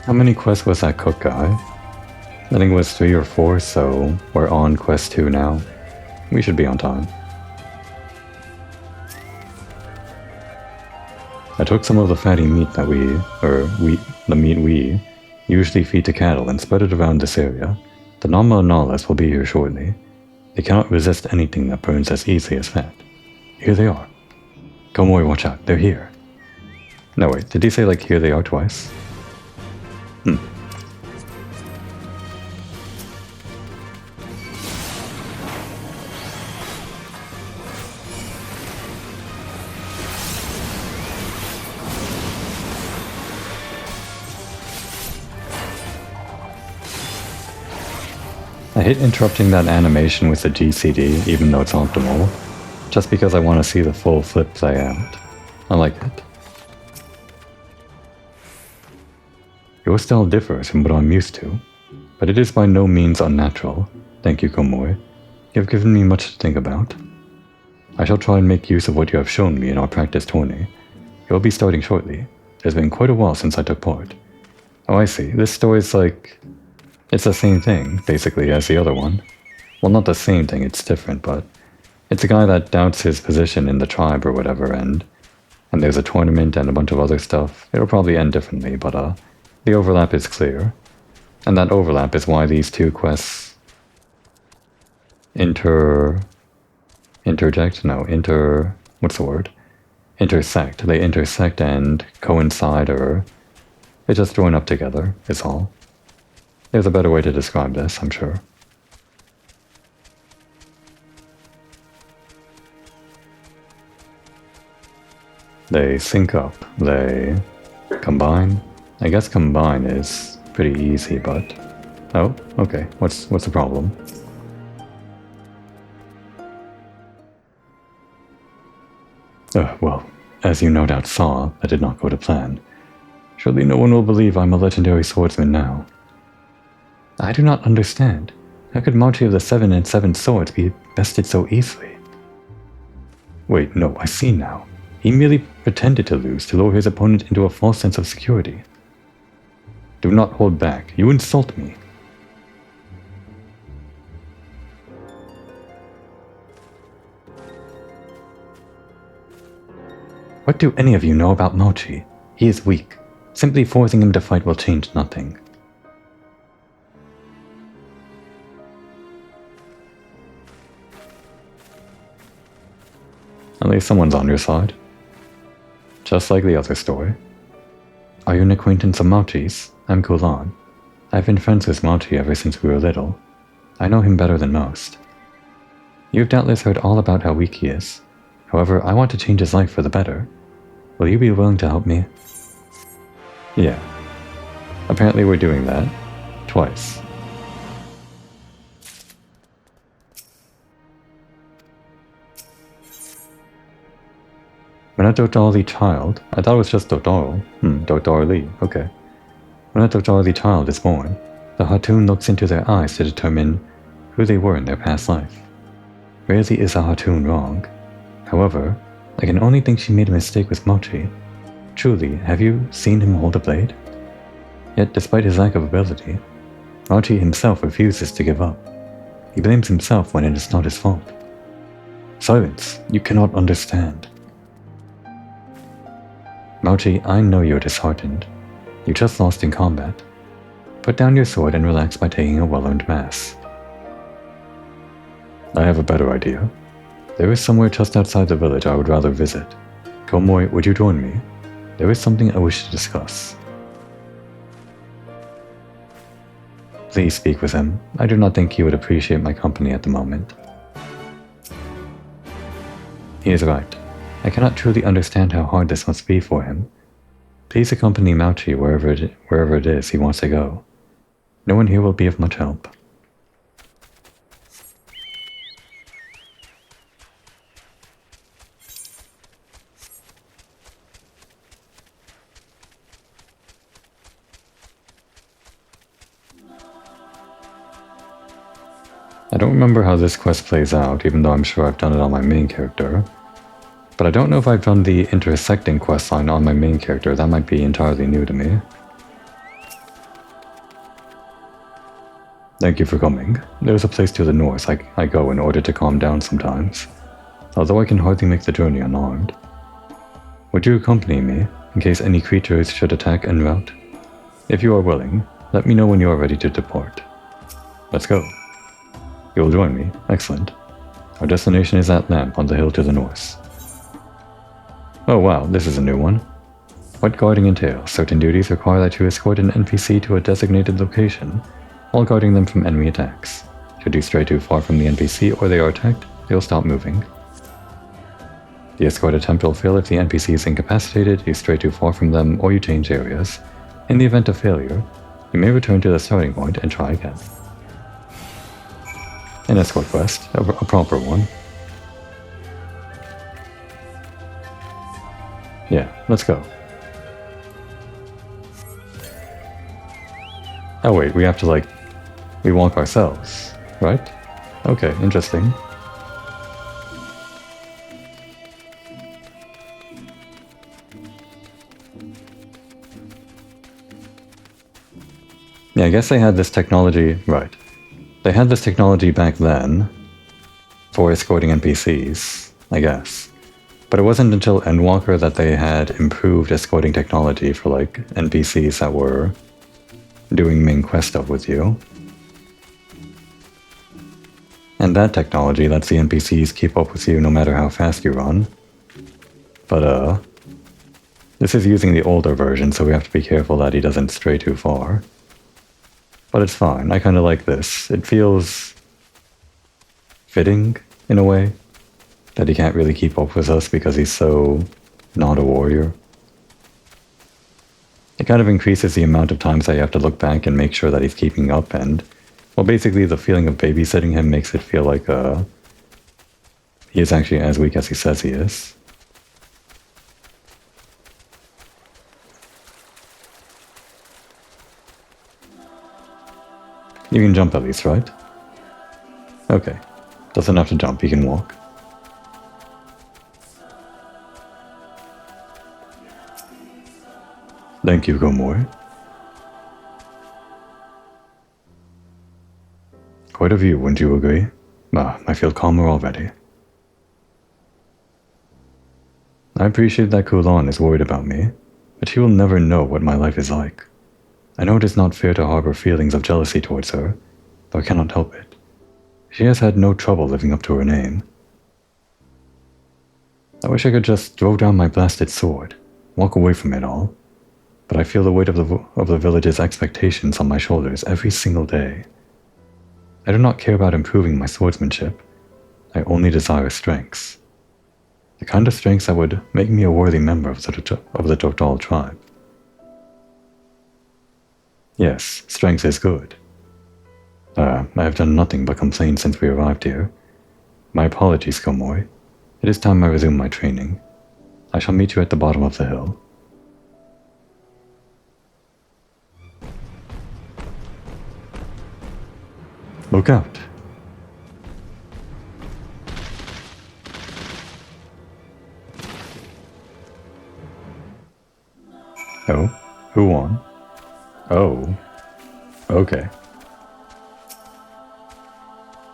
How many quests was that cook guy? I think it was 3 or 4, so we're on quest 2 now. We should be on time. I took some of the fatty meat that the meat we usually feed to cattle and spread it around this area. The Nama Analas will be here shortly. They cannot resist anything that burns as easily as fat. Here they are. Komori, watch out, they're here. No wait, did he say like here they are twice? hate interrupting that animation with the GCD, even though it's optimal, just because I want to see the full flip play out. I like it. Your style differs from what I'm used to, but it is by no means unnatural. Thank you, Komoi. You have given me much to think about. I shall try and make use of what you have shown me in our practice tourney. It will be starting shortly. It has been quite a while since I took part. Oh, I see. This story's like... It's the same thing, basically, as the other one. Well, not the same thing, it's different, but... It's a guy that doubts his position in the tribe or whatever, and there's a tournament and a bunch of other stuff. It'll probably end differently, but the overlap is clear. And that overlap is why these two quests... what's the word? Intersect. They intersect and coincide, or... They just join up together, is all. There's a better way to describe this, I'm sure. They sync up. They combine. I guess combine is pretty easy, but... Oh, okay. What's the problem? Well, as you no doubt saw, that did not go to plan. Surely no one will believe I'm a legendary swordsman now. I do not understand. How could Machi of the 7 and 7 swords be bested so easily? Wait, no, I see now. He merely pretended to lose to lure his opponent into a false sense of security. Do not hold back. You insult me. What do any of you know about Mochi? He is weak. Simply forcing him to fight will change nothing. At least someone's on your side. Just like the other story. Are you an acquaintance of Mochi's? I'm Kulan. I've been friends with Mochi ever since we were little. I know him better than most. You've doubtless heard all about how weak he is. However, I want to change his life for the better. Will you be willing to help me? Yeah. Apparently we're doing that. Twice. When a Dodali child... I thought it was just Dodal. Dodali. Okay. When a Dodali child is born, the Hatun looks into their eyes to determine who they were in their past life. Rarely is a Hatun wrong. However, I can only think she made a mistake with Mochi. Truly, have you seen him hold a blade? Yet, despite his lack of ability, Mochi himself refuses to give up. He blames himself when it is not his fault. Silence! You cannot understand. Mochi, I know you're disheartened. You just lost in combat. Put down your sword and relax by taking a well-earned mass. I have a better idea. There is somewhere just outside the village I would rather visit. Komoi, would you join me? There is something I wish to discuss. Please speak with him. I do not think he would appreciate my company at the moment. He is right. I cannot truly understand how hard this must be for him. Please accompany Mochi wherever it is he wants to go. No one here will be of much help. I don't remember how this quest plays out, even though I'm sure I've done it on my main character. But I don't know if I've done the intersecting questline on my main character. That might be entirely new to me. Thank you for coming. There's a place to the north I go in order to calm down sometimes, although I can hardly make the journey unarmed. Would you accompany me, in case any creatures should attack en route? If you are willing, let me know when you are ready to depart. Let's go. You will join me. Excellent. Our destination is that lamp on the hill to the north. Oh wow, this is a new one. What guarding entails? Certain duties require that you escort an NPC to a designated location, while guarding them from enemy attacks. Should you stray too far from the NPC or they are attacked, they'll stop moving. The escort attempt will fail if the NPC is incapacitated, you stray too far from them, or you change areas. In the event of failure, you may return to the starting point and try again. An escort quest, a proper one. Yeah, let's go. Oh wait, we have to like, we walk ourselves, right? Okay, interesting. Yeah, I guess they had this technology, right. They had this technology back then for escorting NPCs, I guess. But it wasn't until Endwalker that they had improved escorting technology for like NPCs that were doing main quest stuff with you. And that technology lets the NPCs keep up with you no matter how fast you run. But this is using the older version, so we have to be careful that he doesn't stray too far. But it's fine, I kinda like this. It feels fitting, in a way, that he can't really keep up with us because he's so not a warrior. It kind of increases the amount of times that you have to look back and make sure that he's keeping up, and, well, basically the feeling of babysitting him makes it feel like he is actually as weak as he says he is. You can jump at least, right? Okay. Doesn't have to jump, he can walk. Thank you, Gomor. Quite a view, wouldn't you agree? I feel calmer already. I appreciate that Kulan is worried about me, but she will never know what my life is like. I know it is not fair to harbor feelings of jealousy towards her, though I cannot help it. She has had no trouble living up to her name. I wish I could just throw down my blasted sword, walk away from it all, but I feel the weight of the village's expectations on my shoulders every single day. I do not care about improving my swordsmanship. I only desire strengths. The kind of strengths that would make me a worthy member of the Total tribe. Yes, strength is good. I have done nothing but complain since we arrived here. My apologies, Komoy. It is time I resume my training. I shall meet you at the bottom of the hill. Look out! Oh, who won? Oh, okay.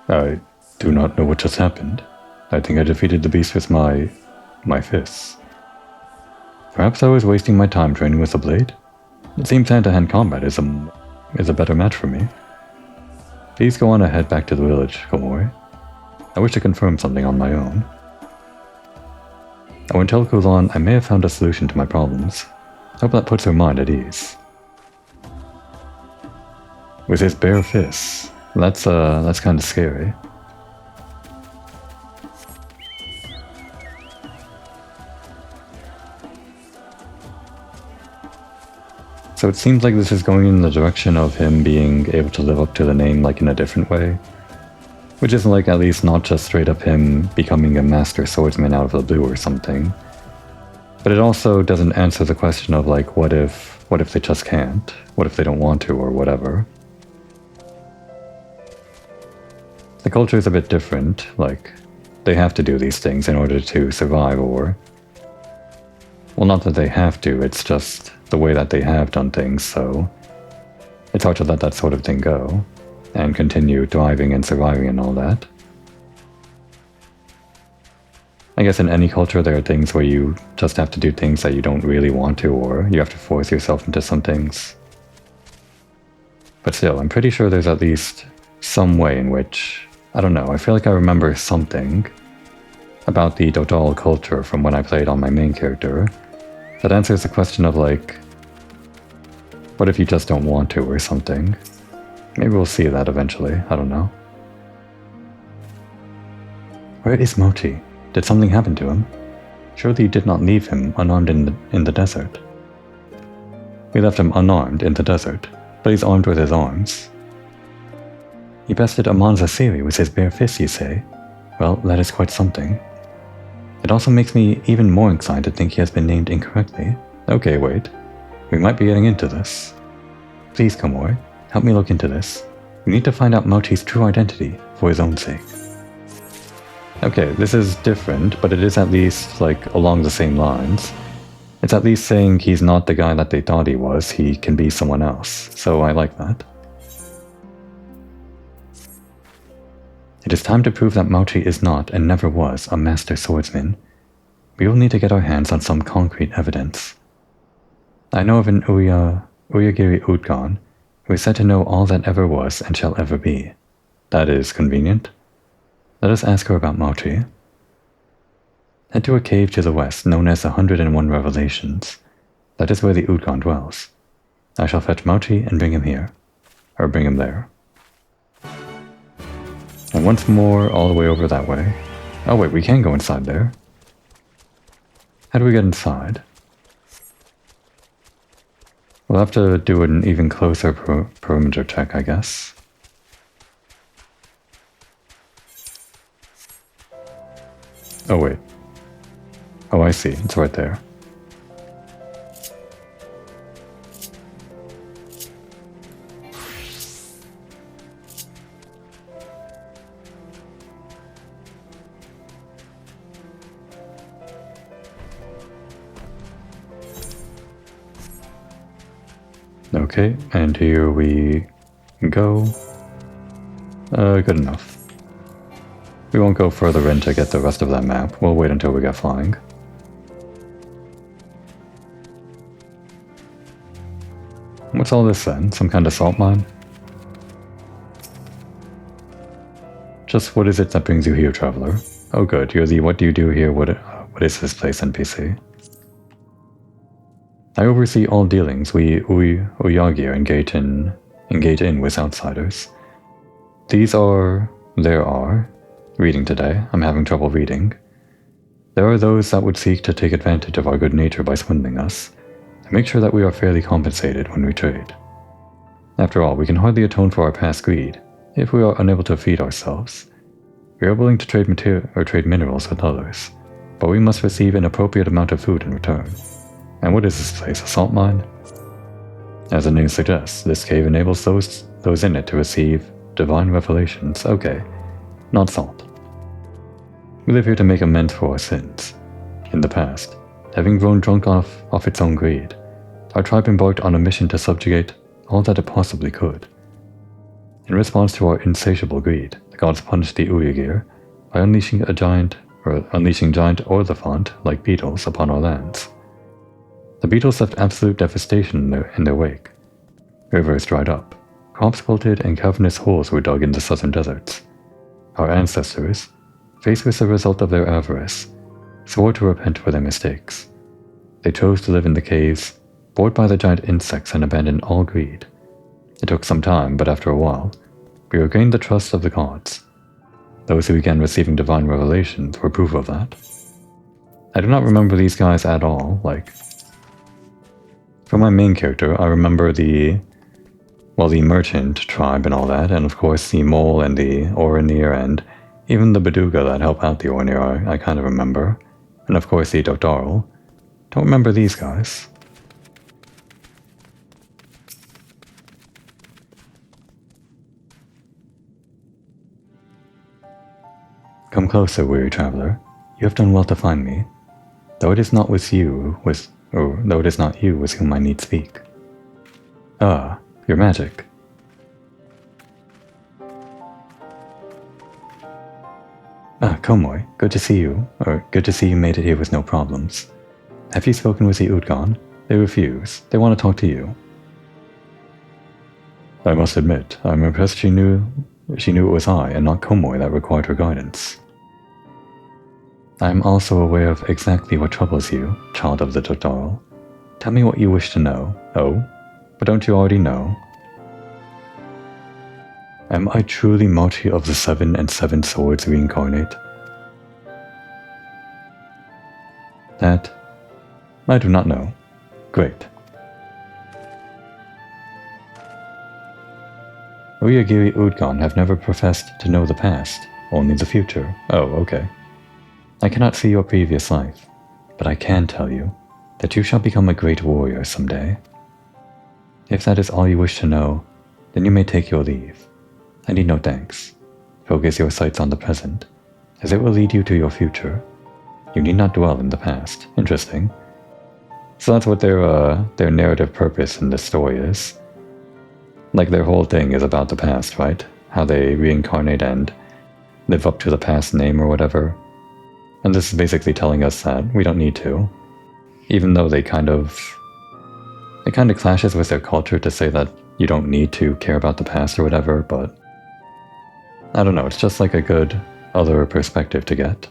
I do not know what just happened. I think I defeated the beast with my fists. Perhaps I was wasting my time training with the blade? It seems hand-to-hand combat is a better match for me. Please go on ahead back to the village, Komori. I wish to confirm something on my own. I would tell Kulan I may have found a solution to my problems. Hope that puts her mind at ease. With his bare fists. That's kind of scary. So it seems like this is going in the direction of him being able to live up to the name like in a different way. Which is like at least not just straight up him becoming a master swordsman out of the blue or something. But it also doesn't answer the question of like what if they just can't? What if they don't want to or whatever? The culture is a bit different, like, they have to do these things in order to survive, or... Well, not that they have to, it's just the way that they have done things, so... It's hard to let that sort of thing go, and continue thriving and surviving and all that. I guess in any culture there are things where you just have to do things that you don't really want to, or you have to force yourself into some things. But still, I'm pretty sure there's at least some way in which... I don't know, I feel like I remember something about the Dodal culture from when I played on my main character that answers the question of like, what if you just don't want to or something? Maybe we'll see that eventually, I don't know. Where is Mochi? Did something happen to him? Surely you did not leave him unarmed in the desert. We left him unarmed in the desert, but he's armed with his arms. He bested Amanza Siri with his bare fist, you say? Well, that is quite something. It also makes me even more inclined to think he has been named incorrectly. Okay, wait. We might be getting into this. Please, Komori, help me look into this. We need to find out Mochi's true identity, for his own sake. Okay, this is different, but it is at least, like, along the same lines. It's at least saying he's not the guy that they thought he was, he can be someone else, so I like that. It is time to prove that Mochi is not, and never was, a master swordsman. We will need to get our hands on some concrete evidence. I know of an Uyagiri Utgan, who is said to know all that ever was and shall ever be. That is convenient. Let us ask her about Mochi. Head to a cave to the west known as the 101 Revelations. That is where the Utgan dwells. I shall fetch Mochi and bring him here. Or bring him there. And once more, all the way over that way. Oh wait, we can go inside there. How do we get inside? We'll have to do an even closer perimeter check, I guess. Oh wait. Oh, I see. It's right there. Okay, and here we go. Good enough. We won't go further in to get the rest of that map. We'll wait until we get flying. What's all this then? Some kind of salt mine? Just what is it that brings you here, traveler? Oh good, you're the what do you do here, what is this place NPC? I oversee all dealings we Uyagir engage in with outsiders. There are, reading today, I'm having trouble reading. There are those that would seek to take advantage of our good nature by swindling us, and make sure that we are fairly compensated when we trade. After all, we can hardly atone for our past greed, if we are unable to feed ourselves. We are willing to trade minerals with others, but we must receive an appropriate amount of food in return. And what is this place, a salt mine? As the name suggests, this cave enables those in it to receive divine revelations. Okay, not salt. We live here to make amends for our sins. In the past, having grown drunk off its own greed, our tribe embarked on a mission to subjugate all that it possibly could. In response to our insatiable greed, the gods punished the Uyagir by unleashing giant orthofant-like beetles upon our lands. The beetles left absolute devastation in their wake. Rivers dried up, crops wilted, and cavernous holes were dug in the southern deserts. Our ancestors, faced with the result of their avarice, swore to repent for their mistakes. They chose to live in the caves, bored by the giant insects, and abandoned all greed. It took some time, but after a while, we regained the trust of the gods. Those who began receiving divine revelations were proof of that. I do not remember these guys at all, For my main character, I remember the merchant tribe and all that, and of course the mole and the Orinir, and even the Beduga that help out the Orinir, I kind of remember. And of course the Dothraki. Don't remember these guys. Come closer, weary traveler. You have done well to find me, though it is not you with whom I need speak. Ah, your magic. Ah, Komori, good to see you, or good to see you made it here with no problems. Have you spoken with the Utgan? They refuse. They want to talk to you. I must admit, I'm impressed she knew it was I and not Komori that required her guidance. I am also aware of exactly what troubles you, child of the Dothraki. Tell me what you wish to know. Oh, but don't you already know? Am I truly Mochi of the 7 and 7 Swords reincarnate? That I do not know. Great. Uyagiri Udgon have never professed to know the past, only the future. Oh, okay. I cannot see your previous life, but I can tell you that you shall become a great warrior someday. If that is all you wish to know, then you may take your leave. I need no thanks. Focus your sights on the present, as it will lead you to your future. You need not dwell in the past. Interesting. So that's what their narrative purpose in this story is. Like, their whole thing is about the past, right? How they reincarnate and live up to the past name or whatever. And this is basically telling us that we don't need to. Even though it kind of clashes with their culture to say that you don't need to care about the past or whatever, but I don't know, it's just like a good other perspective to get.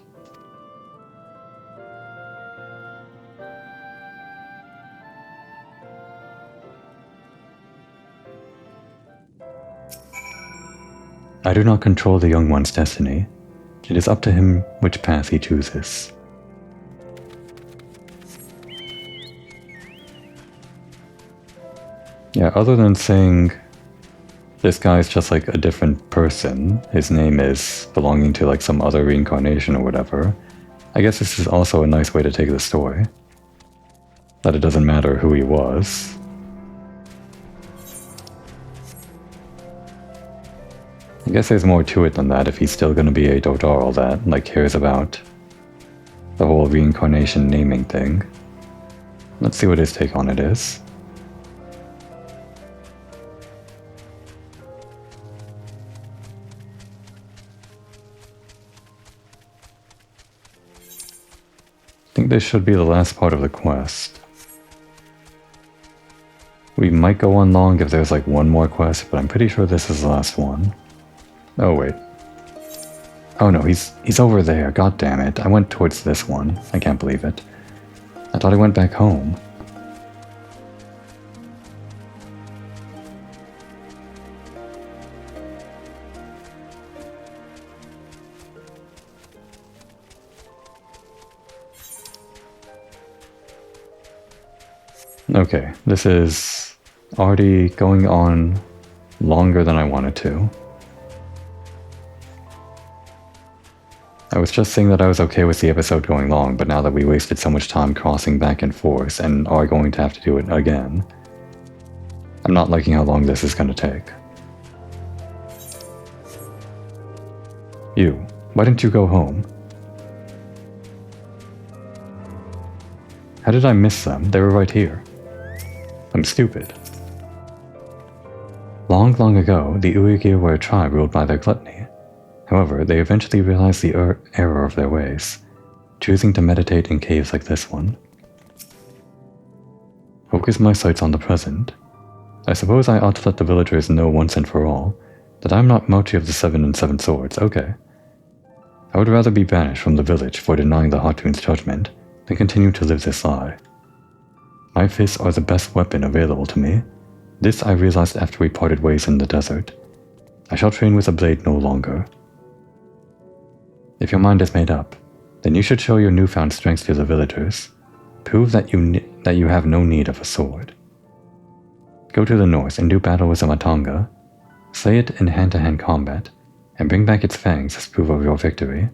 I do not control the young one's destiny. It is up to him which path he chooses. Yeah, other than saying this guy's just like a different person, his name is belonging to like some other reincarnation or whatever, I guess this is also a nice way to take the story. That it doesn't matter who he was. I guess there's more to it than that if he's still gonna be a Dodarl that like cares about the whole reincarnation naming thing. Let's see what his take on it is. I think this should be the last part of the quest. We might go on long if there's like one more quest, but I'm pretty sure this is the last one. Oh wait. Oh no, he's over there, god damn it. I went towards this one. I can't believe it. I thought I went back home. Okay, this is already going on longer than I wanted to. I was just saying that I was okay with the episode going long, but now that we wasted so much time crossing back and forth and are going to have to do it again, I'm not liking how long this is going to take. You, why didn't you go home? How did I miss them? They were right here. I'm stupid. Long, long ago, the Uyghur were a tribe ruled by their gluttony. However, they eventually realized the error of their ways, choosing to meditate in caves like this one. Focus my sights on the present. I suppose I ought to let the villagers know once and for all that I am not Mochi of the 7 and 7 Swords, okay. I would rather be banished from the village for denying the Hatun's judgment than continue to live this lie. My fists are the best weapon available to me. This I realized after we parted ways in the desert. I shall train with a blade no longer. If your mind is made up, then you should show your newfound strength to the villagers. Prove that you have no need of a sword. Go to the north and do battle with the Matanga. Slay it in hand-to-hand combat, and bring back its fangs as proof of your victory.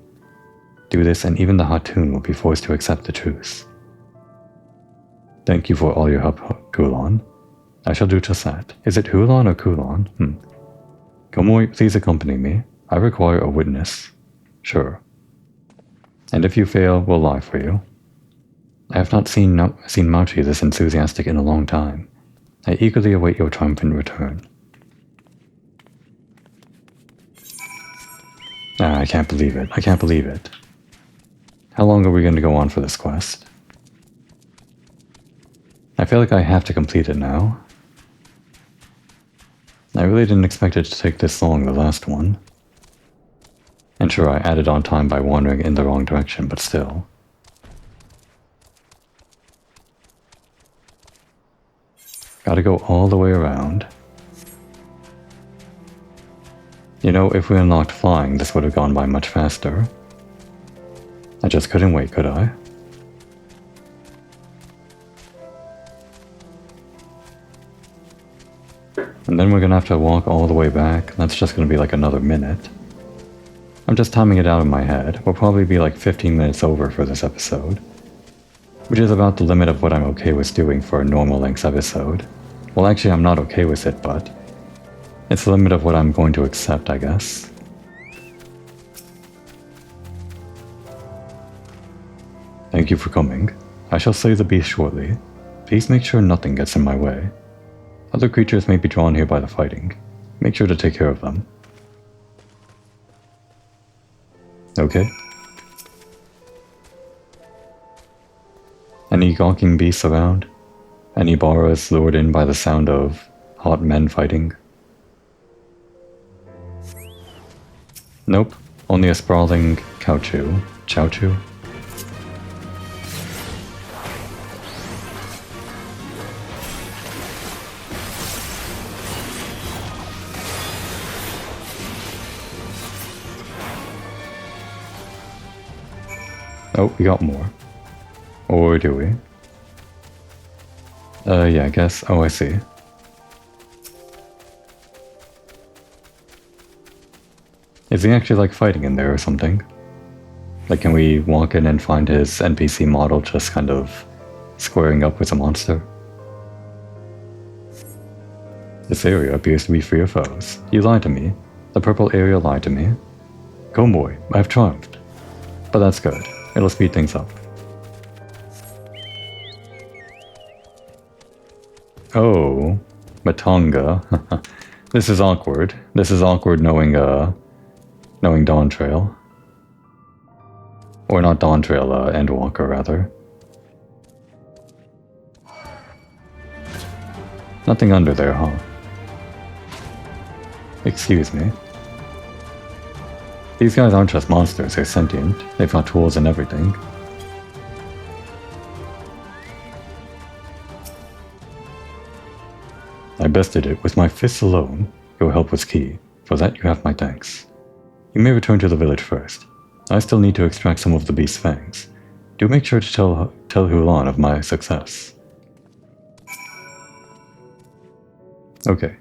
Do this and even the Hatun will be forced to accept the truce. Thank you for all your help, Kulon. I shall do just that. Is it Hulon or Kulon? Komoi, please accompany me. I require a witness. Sure. And if you fail, we'll lie for you. I have not seen Machi this enthusiastic in a long time. I eagerly await your triumphant return. I can't believe it. I can't believe it. How long are we going to go on for this quest? I feel like I have to complete it now. I really didn't expect it to take this long, the last one. And sure, I added on time by wandering in the wrong direction, but still. Gotta go all the way around. You know, if we unlocked flying, this would have gone by much faster. I just couldn't wait, could I? And then we're gonna have to walk all the way back. That's just gonna be like another minute. I'm just timing it out in my head. We'll probably be like 15 minutes over for this episode, which is about the limit of what I'm okay with doing for a normal length episode. Well, actually, I'm not okay with it, but it's the limit of what I'm going to accept, I guess. Thank you for coming. I shall slay the beast shortly. Please make sure nothing gets in my way. Other creatures may be drawn here by the fighting. Make sure to take care of them. Okay. Any gawking beasts around? Any Baras lured in by the sound of hot men fighting? Nope. Only a sprawling Chowchu. Chowchu? Oh, we got more. Or do we? Yeah, I guess. Oh, I see. Is he actually, like, fighting in there or something? Like, can we walk in and find his NPC model just kind of squaring up with a monster? This area appears to be free of foes. You lied to me. The purple area lied to me. Go, boy. I've triumphed. But that's good. It'll speed things up. Oh, Matonga. This is awkward. This is awkward knowing Dawn Trail. Or not Dawn Trail, Endwalker, rather. Nothing under there, huh? Excuse me. These guys aren't just monsters, they're sentient. They've got tools and everything. I bested it with my fists alone. Your help was key. For that you have my thanks. You may return to the village first. I still need to extract some of the beast's fangs. Do make sure to tell Hulan of my success. Okay.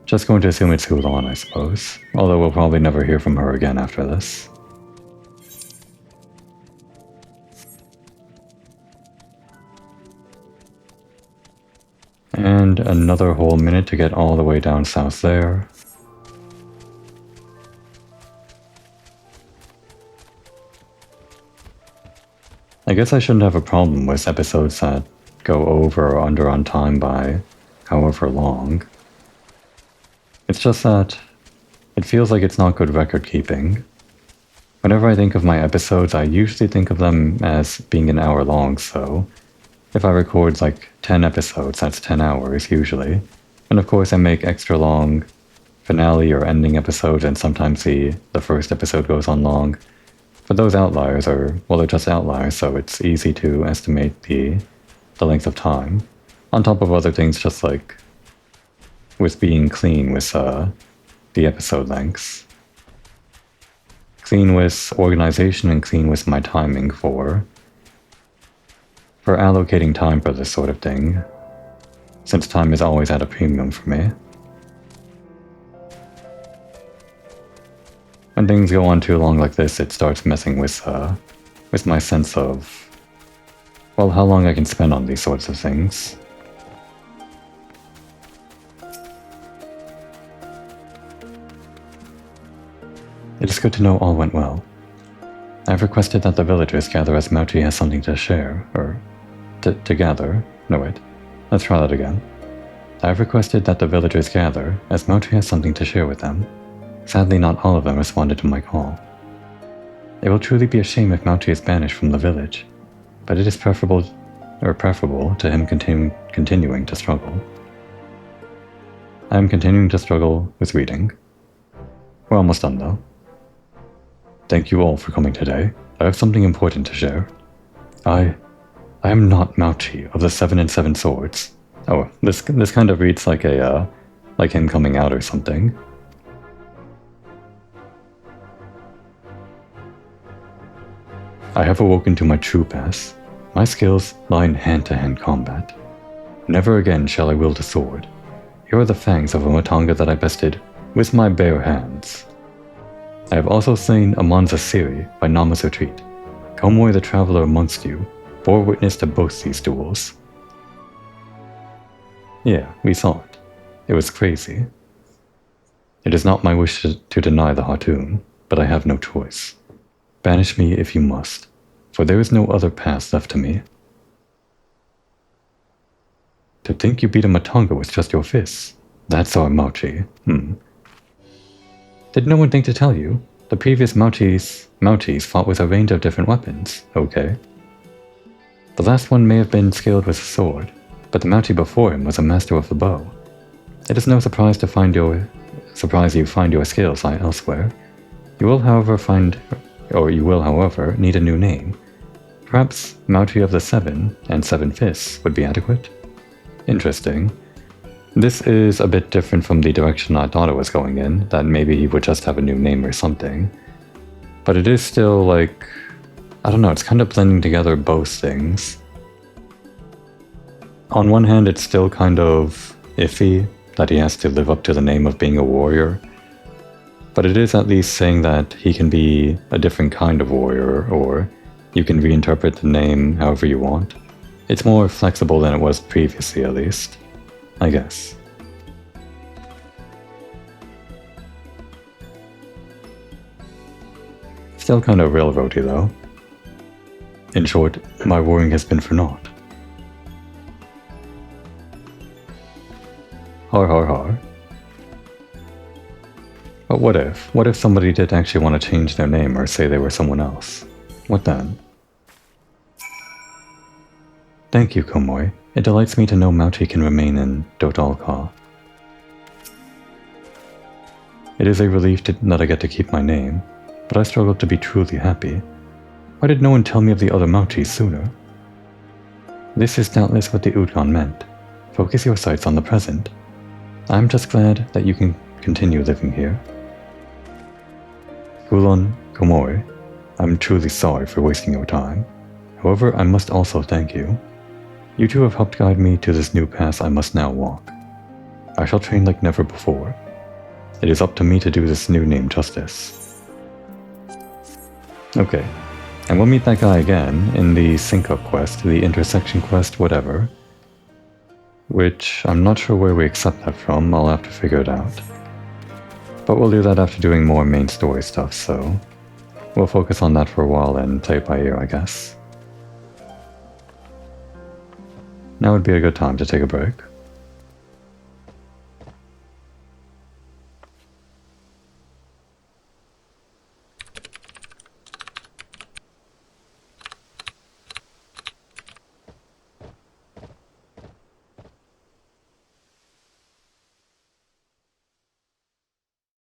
Just going to assume it's Hulan, I suppose. Although we'll probably never hear from her again after this. And another whole minute to get all the way down south there. I guess I shouldn't have a problem with episodes that go over or under on time by however long. It's just that it feels like it's not good record keeping. Whenever I think of my episodes, I usually think of them as being an hour long, so if I record like 10 episodes, that's 10 hours usually. And of course I make extra long finale or ending episodes, and sometimes the first episode goes on long. But those outliers are, well, they're just outliers, so it's easy to estimate the length of time. On top of other things, just like with being clean with the episode lengths. Clean with organization and clean with my timing for allocating time for this sort of thing, since time is always at a premium for me. When things go on too long like this, it starts messing with my sense of, well, how long I can spend on these sorts of things. It is good to know all went well. I have requested that the villagers gather as Mauchi has something to share, or to gather. No, wait. Let's try that again. I have requested that the villagers gather as Mauchi has something to share with them. Sadly, not all of them responded to my call. It will truly be a shame if Mauchi is banished from the village, but it is preferable to him continuing to struggle. I am continuing to struggle with reading. We're almost done, though. Thank you all for coming today. I have something important to share. I am not Mauchi of the 7 and 7 Swords. Oh, this kind of reads like like him coming out or something. I have awoken to my true path. My skills lie in hand-to-hand combat. Never again shall I wield a sword. Here are the fangs of a Matanga that I bested with my bare hands. I have also slain Amanza Siri by Nama's retreat. Komoy the traveler amongst you bore witness to both these duels. Yeah, we saw it. It was crazy. It is not my wish to deny the Hartoon, but I have no choice. Banish me if you must, for there is no other path left to me. To think you beat a Matanga with just your fists. That's our Mauchi. Did no one think to tell you? The previous Mauchis fought with a range of different weapons. Okay. The last one may have been skilled with a sword, but the Mauchi before him was a master of the bow. It is no surprise you find your skills lie elsewhere. You will, however, need a new name. Perhaps Mauchi of the Seven and Seven Fists would be adequate? Interesting. This is a bit different from the direction I thought it was going in, that maybe he would just have a new name or something. But it is still like, I don't know, it's kind of blending together both things. On one hand, it's still kind of iffy that he has to live up to the name of being a warrior, but it is at least saying that he can be a different kind of warrior, or you can reinterpret the name however you want. It's more flexible than it was previously, at least, I guess. Still kind of railroady though. In short, my warring has been for naught. Har har har. But what if? What if somebody did actually want to change their name or say they were someone else? What then? Thank you, Komoy. It delights me to know Mauchi can remain in Dodalka. It is a relief that I get to keep my name, but I struggle to be truly happy. Why did no one tell me of the other Mauchis sooner? This is doubtless what the Udgon meant. Focus your sights on the present. I'm just glad that you can continue living here. Kulon, Komoy, I'm truly sorry for wasting your time. However, I must also thank you. You two have helped guide me to this new path I must now walk. I shall train like never before. It is up to me to do this new name justice. Okay, and we'll meet that guy again in the sync-up quest, the intersection quest, whatever. Which, I'm not sure where we accept that from, I'll have to figure it out. But we'll do that after doing more main story stuff, so we'll focus on that for a while and play it by ear, I guess. Now would be a good time to take a break.